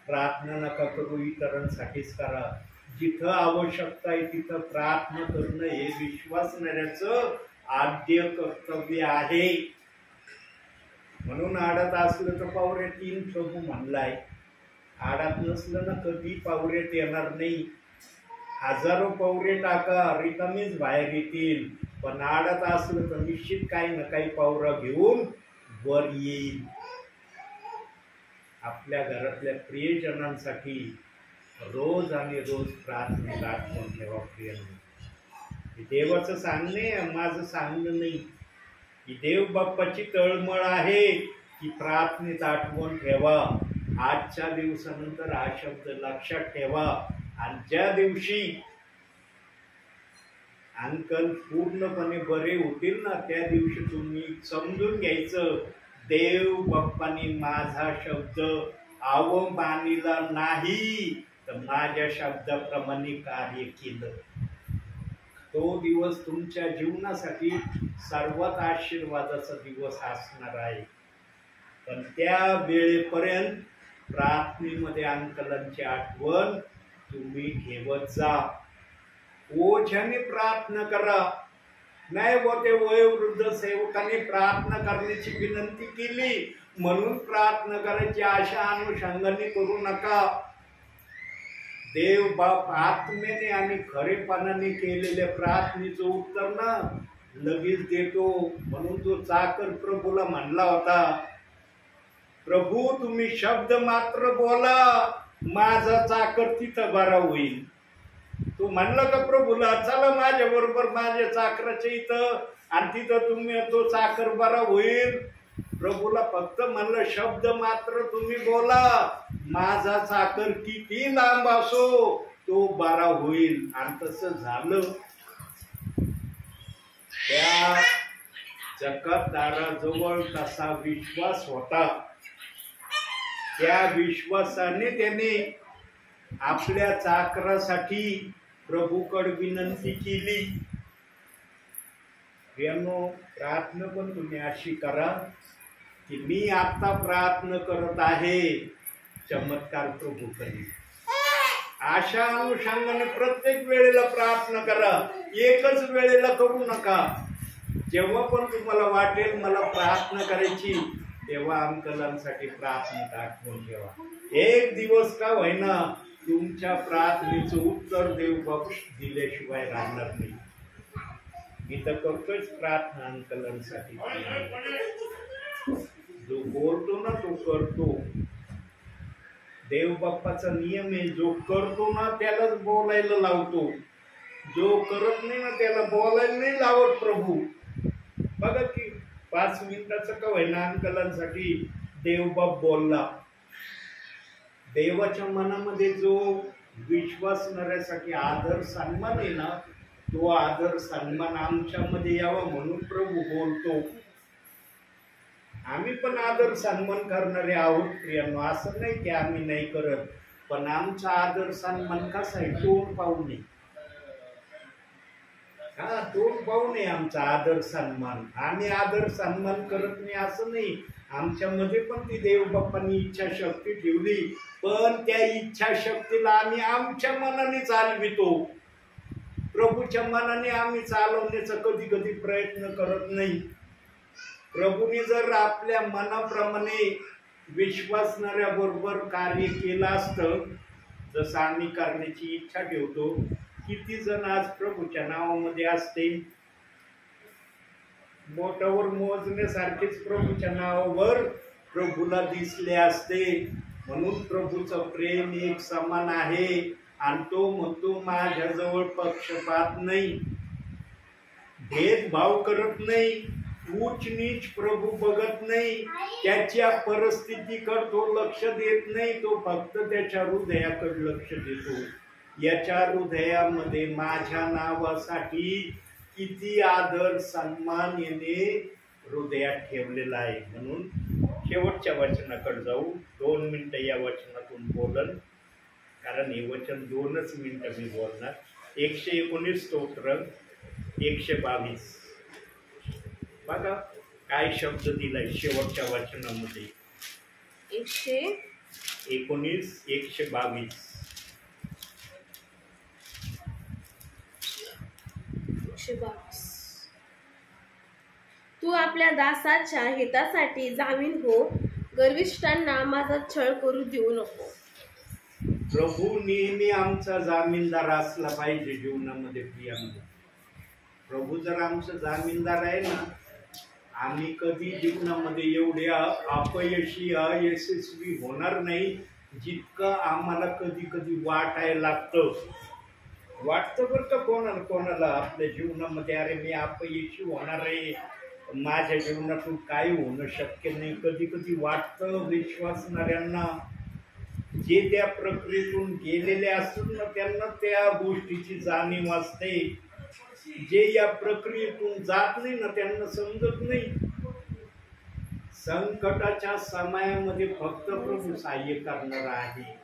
प्रार्थना नका करू, इतरांसाठीच करा. जिथं आवश्यकता आहे तिथं प्रार्थना करणं हे विश्वासणाऱ्याचं आद्य कर्तव्य आहे. म्हणून आडात असलं तर पावऱ्यात येईन प्रभू म्हणलाय. आडात नसलं ना कधी पावऱ्यात येणार नाही. हजारो पावरे टाका रिकामीच बाहेर येतील, पण आडात असलं तर निश्चित काही ना काही पावरा घेऊन वर येईल. आपल्या घरातल्या प्रियजनांसाठी रोज आणि रोज प्रार्थनेत आठवण ठेवा प्रियांनो. हे देवाचं सांगणे, माझं सांगणं नाही. ही देव बाप्पाची तळमळ आहे की प्रार्थनेत आठवण ठेवा. आजच्या दिवसानंतर हा शब्द लक्षात ठेवा. आणि ज्या दिवशी अंकल पूर्णपणे बरे होतील ना त्या दिवशी तुम्ही समजून घ्यायचं देव बाप्पानी माझा शब्द अवमानिला नाही. तर माझ्या शब्दाप्रमाणे कार्य केलं, तो दिवस तुमच्या जीवनासाठी सर्वात आशीर्वादाचा दिवस असणार आहे. पण त्या वेळेपर्यंत प्रार्थनेमध्ये अंकलनची आठवण तुम्ही ठेवत जा. ओझ्याने प्रार्थना करा. नाही होते वयोवृद्ध सेवकाने प्रार्थना करण्याची विनंती केली म्हणून प्रार्थना करायची अशा अनुषंगाने करू नका. देव बाप आत्मेने आणि खरेपणाने केलेल्या प्रार्थनेचं उत्तर ना लगेच देतो. म्हणून तो चाकर प्रभूला म्हणला होता, प्रभू तुम्ही शब्द मात्र बोला, माझा चाकर तिथं बरा होईल. तू म्हणला का प्रभूला, चला माझ्या बरोबर माझ्या चाकराच्या इथं, आणि तिथं तुम्ही तो चाकर बरा होईल. प्रभूला फक्त म्हणलं शब्द मात्र तुम्ही बोला, माझा चाकर किती लांब असो तो बरा होईल. आणि तसं झालं. त्या जकातदाराजवळ तसा विश्वास होता. त्या विश्वासाने त्याने आपल्या चाकरासाठी प्रभूकडे विनंती केली. प्रार्थना पण तुम्ही अशी करा की मी आता प्रार्थना करत आहे, चमत्कार प्रभू करेल. अशा अनुषंगाने प्रत्येक वेळेला प्रार्थना करा, एकच वेळेला करू नका. जेव्हा पण तुम्हाला वाटेल मला प्रार्थना करायची तेव्हा अंकलांसाठी प्रार्थना आठवून ठेवा. एक दिवस का होईना तुमच्या प्रार्थनेचं उत्तर देव बाप दिल्याशिवाय राहणार नाही. मी तर करतोच प्रार्थना अंकलांसाठी. जो बोलतो ना तो करतो. देव बाप्पाचा नियम आहे, जो करतो ना त्यालाच बोलायला लावतो, जो करत नाही ना त्याला बोलायला नाही लावत प्रभू. बघा की 5 मिनिटाचं का होईना अंकलांसाठी देवबाप बोलला. देवाच्या मनामध्ये जो विश्वासणाऱ्यासाठी आदर सन्मान आहे ना, तो आदर सन्मान आमच्यामध्ये यावा म्हणून प्रभू बोलतो. आम्ही पण आदर सन्मान करणारे आहोत प्रियांनो, असं नाही की आम्ही नाही करत. पण आमचा आदर सन्मान कसा आहे, तोंड पाहू नये. तोंड पाहू नये आमचा आदर सन्मान. आम्ही आदर सन्मान करत नाही असं नाही. आमच्यामध्ये पण ती देव बाप्पांनी इच्छाशक्ती ठेवली, पण त्या इच्छाशक्तीला आम्ही आमच्या मनाने चालवितो. प्रभूच्या मनाने आम्ही चालवण्याचा कधी कधी प्रयत्न करत नाही. प्रभूने जर आपल्या मनाप्रमाणे विश्वासणाऱ्या बरोबर कार्य केलं असतं जसं आम्ही करण्याची इच्छा ठेवतो. किती जण आज प्रभूच्या नावामध्ये असते, बोटावर मोजण्यासारखेच प्रभूच्या नावावर प्रभूला दिसले असते. म्हणून प्रभूचं प्रेम एक समान आहे आणि तो म्हणतो माझ्याजवळ पक्षपात नाही, भेदभाव करत नाही, उच्च नीच प्रभू बघत नाही, त्याच्या परिस्थितीकडे तो लक्ष देत नाही, तो फक्त त्याच्या हृदयाकडे लक्ष देतो. याच्या हृदयामध्ये माझ्या नावासाठी किती आदर सन्मान याने हृदयात ठेवलेला आहे. म्हणून शेवटच्या वचनाकडे जाऊ. 2 मिनिटं या वचनातून बोलन, कारण हे वचन 2च मिनिटं मी बोलणार. 119 स्तोत्र 122. बघा काय शब्द दिलाय शेवटच्या वचनामध्ये. 119 122. तू आपल्या दासाच्या हितासाठी जामीन हो, गर्विष्ठांना माझा छळ करू देऊ नको. प्रभू नेहमी आमचा जामीनदार असला पाहिजे जीवनामध्ये प्रियांनो. प्रभू जर आमचा जामीनदार आहे ना, आम्ही कधी जीवनामध्ये एवढे अपयशी अयशस्वी होणार नाही जितकं आम्हाला कधी कधी वाटायला लागतं. वाटतं बरं का कोणाला कोणाला आपल्या जीवनामध्ये, अरे मी अपयशी होणार आहे, माझ्या जीवनातून काही होणं शक्य नाही. कधी कधी वाटतं. विश्वासणाऱ्यांना जे त्या प्रक्रियेतून गेलेले असतात ना त्यांना त्या गोष्टीची जाणीव असते. जे या प्रक्रियेतून जात नाही ना त्यांना समजत नाही. संकटाच्या समयामध्ये फक्त प्रभू सहाय्य करणार आहे.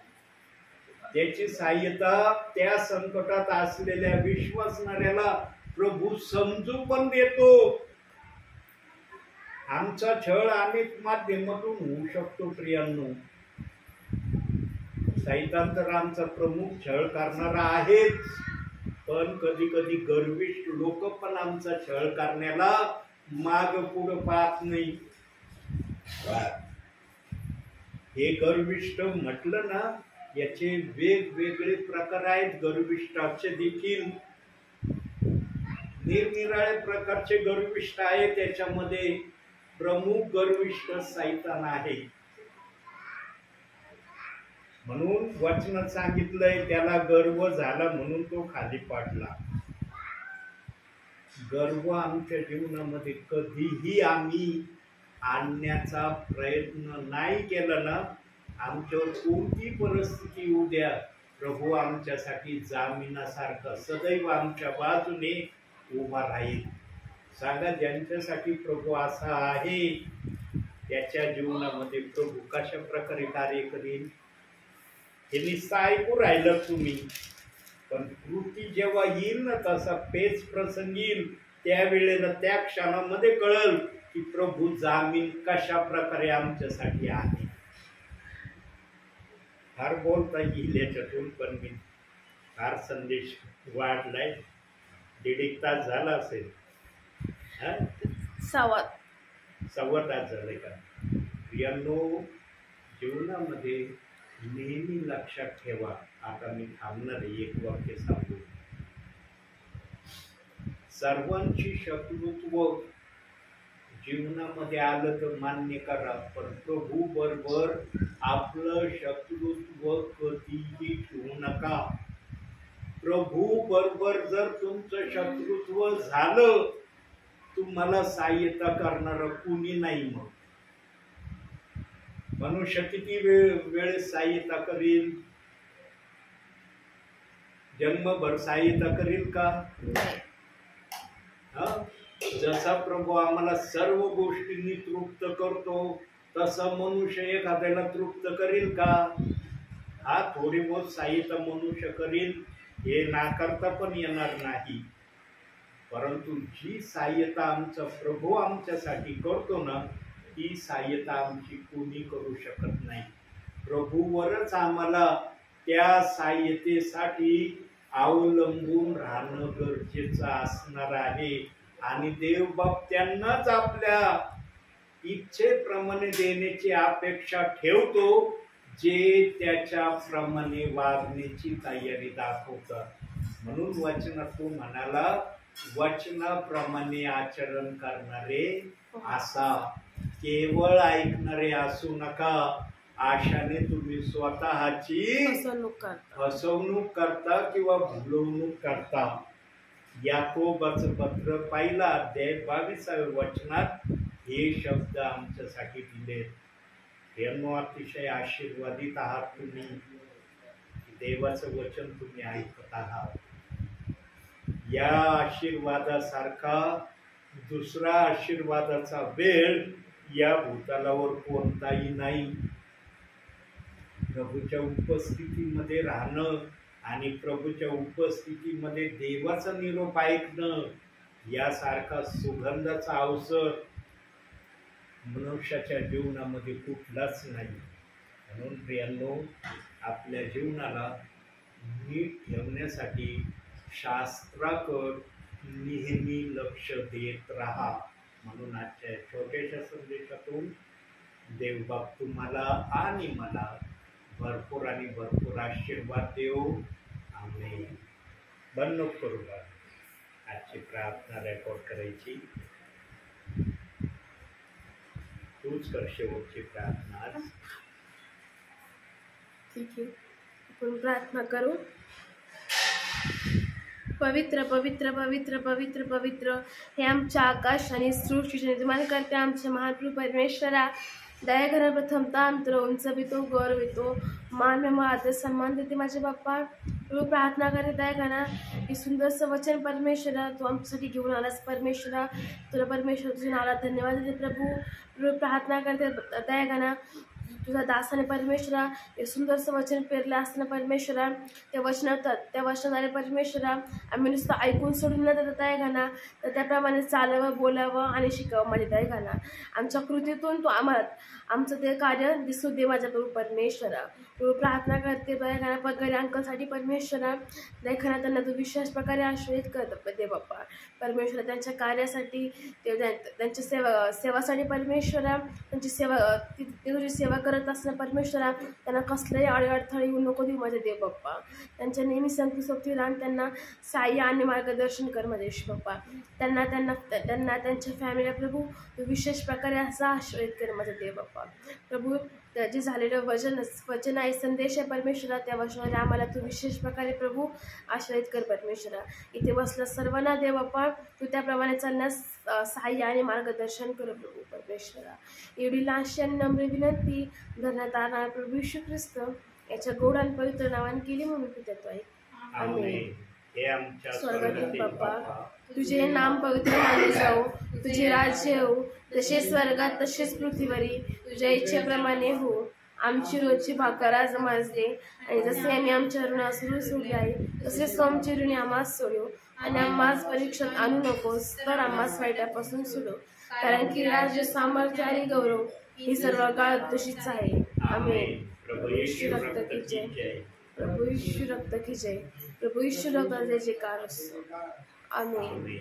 त्याची सहाय्यता त्या संकटात असलेल्या विश्वासणाऱ्याला प्रभू समजू पण देतो. आमचा छळ अनेक माध्यमातून होऊ शकतो प्रियांनो. सैतान तर आमचा प्रमुख छळ करणारा आहेच, पण कधी कधी गर्विष्ठ लोक पण आमचा छळ करण्याला माग पुढं पाहत नाही. हे गर्विष्ठ म्हटलं ना, याचे वेगवेगळे प्रकार आहेत. गर्विष्ठाचे देखील निरनिराळे प्रकारचे गर्विष्ठ आहेत. त्याच्यामध्ये प्रमुख गर्विष्ठ सैतान आहे. म्हणून वचनात सांगितलंय त्याला गर्व झाला म्हणून तो खाली पाडला. गर्व आमच्या जीवनामध्ये कधीही आम्ही आणण्याचा प्रयत्न नाही केला ना, आमच्यावर कोणती परिस्थिती येऊ द्या, प्रभू आमच्यासाठी जामिनासारखा सदैव आमच्या बाजूने उभा राहील. सांगा, ज्यांच्यासाठी प्रभू असा आहे त्याच्या जीवनामध्ये प्रभू कशा प्रकारे कार्य करील हे नुसतं ऐकू राहिलं तुम्ही, पण कृती जेव्हा येईल ना, तसा पेच प्रसंग येईल, त्यावेळेला त्या क्षणामध्ये कळल की प्रभू जामीन कशा प्रकारे आमच्यासाठी आहे. फार बोलता येईल याच्यातून, पण मी फार संदेश वाढलाय. 1.5 तास झाला असेल, सव्वा तास झाले का. प्रियांनो, जीवनामध्ये नेहमी लक्षात ठेवा. आता मी थांबणार आहे, एक वाक्य सांगू. सर्वांची शत्रुत्व जीवनामध्ये आलं तर मान्य करा, पण प्रभू बरोबर आपलं शत्रुत्व कधीही ठेवू नका. प्रभू बरोबर जर तुमचं शत्रुत्व झालं, तुम्हाला सहाय्यता करणारा कुणी नाही. मग मनुष्य किती वेळेस सहाय्यता करील? जन्मभर सहाय्यता करील का? जसा प्रभू आम्हाला सर्व गोष्टींनी तृप्त करतो, तसा मनुष्य एखाद्याला तृप्त करील का? हा, थोडी बहुत सहाय्यता मनुष्य करील, हे नाकारता पण येणार नाही. परंतु जी सहाय्यता आमचा प्रभू आमच्यासाठी करतो ना, ती सहाय्यता आमची कोणी करू शकत नाही. प्रभूवरच आम्हाला त्या सहाय्यतेसाठी अवलंबून राहणं गरजेचं असणार आहे. आणि देवबाप त्यांनाच आपल्या इच्छेप्रमाणे देण्याची अपेक्षा ठेवतो, जे त्याच्याप्रमाणे वागण्याची तयारी दाखवतात. म्हणून वचनात तो म्हणाला, वचनाप्रमाणे आचरण करणारे असा. केवळ ऐकणारे असू नका, आशाने तुम्ही स्वतःची फसवणूक करता किंवा भुलवणूक करता. याकोबाचं पत्र 1 अध्याय 22व्या वचनात हे शब्द आमच्यासाठी दिले. यांनो, अतिशय आशीर्वादित आहात तुम्ही. देवाचं वचन तुम्ही ऐकत आहात. या आशीर्वादासारखा दुसरा आशीर्वादाचा वेळ या भूतलावर कोणताही नाही. प्रभूच्या उपस्थितीमध्ये राहणं आणि प्रभूच्या उपस्थितीमध्ये देवाचा निरोप ऐकणं यासारखा सुगंधाचा अवसर मनुष्याच्या जीवनामध्ये कुठलाच नाही. म्हणून प्रियांनो, आपल्या जीवनाला नीट ठेवण्यासाठी शास्त्राकडे नेहमी लक्ष देत राहा. म्हणून आजच्या छोट्याशा संदेशातून देवबाप तुम्हाला आणि मला भरपूर आणि भरपूर आशीर्वाद देव. आमेन. बंद करू का? आजची प्रार्थना रेकॉर्ड करायची. तूच कर शेवटची प्रार्थना आज. ठीक आहे, आपण प्रार्थना करू. पवित्र पवित्र पवित्र पवित्र पवित्र हे आमच्या आकाश आणि सृष्टीचे निर्माण करते आमचे महाप्रभू परमेश्वरा, दया करा. प्रथमतः आमचं उंचवितो, गौरवितो, मान में आदर सन्मान देते माझे बाप्पा. प्रभू, प्रार्थना करते दया करा. हे सुंदरसं वचन परमेश्वरा तू आमच्यासाठी घेऊन आलास परमेश्वरा. तुला परमेश्वर तुझ्या नावाला धन्यवाद देते प्रभू. प्रभू, प्रार्थना करते दया करा. तुझा दासाने परमेश्वरा हे सुंदरसं वचन पेरलं असताना परमेश्वरा त्या वचनाने परमेश्वरा आम्ही नुसतं ऐकून सोडून न देता दया घाला, तर त्याप्रमाणे चालावं, बोलावं आणि शिकावं माझी दया घाला. आमच्या कृतीतून तू आम्हाला आमचं ते कार्य दिसू दे माझ्या प्रभू परमेश्वरा. प्रभू प्रार्थना करते दया घाला पगारी अंकलसाठी परमेश्वरा. दया घाला त्यांना तू विशेष प्रकारे आश्रयित करत दे बाप्पा परमेश्वरा. त्यांच्या कार्यासाठी त्यांच्या सेवासाठी परमेश्वरा, त्यांची ते तुझी सेवा करत असताना परमेश्वरा त्यांना कसल्याही अडथळे येऊ नको देऊ माझे देव बाप्पा. त्यांच्या नेहमी संगती सोबती राहून त्यांना सहाय्य आणि मार्गदर्शन कर माझे ईश्वर बाप्पा. त्यांना त्यांच्या फॅमिलीला प्रभू विशेष प्रकारे असा आश्रयित कर माझा देव बाप्पा. प्रभू जे झालेलं वचन आहे, संदेश आहे परमेश्वरा, त्या वचनाने आम्हाला तू विशेष प्रकारे प्रभू आश्रयित कर परमेश्वरा. इथे बसलं सर्वांना देव बाप्पा तू त्याप्रमाणे चालण्यास सहाय्य आणि मार्गदर्शन कर प्रभू परमेश्वरा. एवढी लहानशी आणि नम्र विनंती धरण्यात आणणार प्रभू येशू ख्रिस्त याच्या गोड आणि पवित्र नावाने केली म्हणून तू देतो आहे. आमेन. स्वर्गातील बाप्पा तुझे नाम पवित्र मानले जाऊ, तुझे राज्य येऊ, जसे स्वर्गात तसेच पृथ्वीवरी तुझ्या इच्छेप्रमाणे हो. आमची रोजची भाकर आज आम्हास दे, आणि जसे आम्ही आमच्या ऋणास सोडले आहे तसेच आमची ऋणी आम्हास सोडू, आणि आम्हास परीक्षेत आणू नकोस तर आम्हास वाईटापासून सोडव, कारण की राज्य, सामर्थ्य आणि गौरव ही सर्व काळ तुझीच आहे. आमेन. प्रभू येशू रक्त की जय, प्रभू येशू रक्त की जय, प्रभू येशू रक्त जय जयकार असो. आमेन.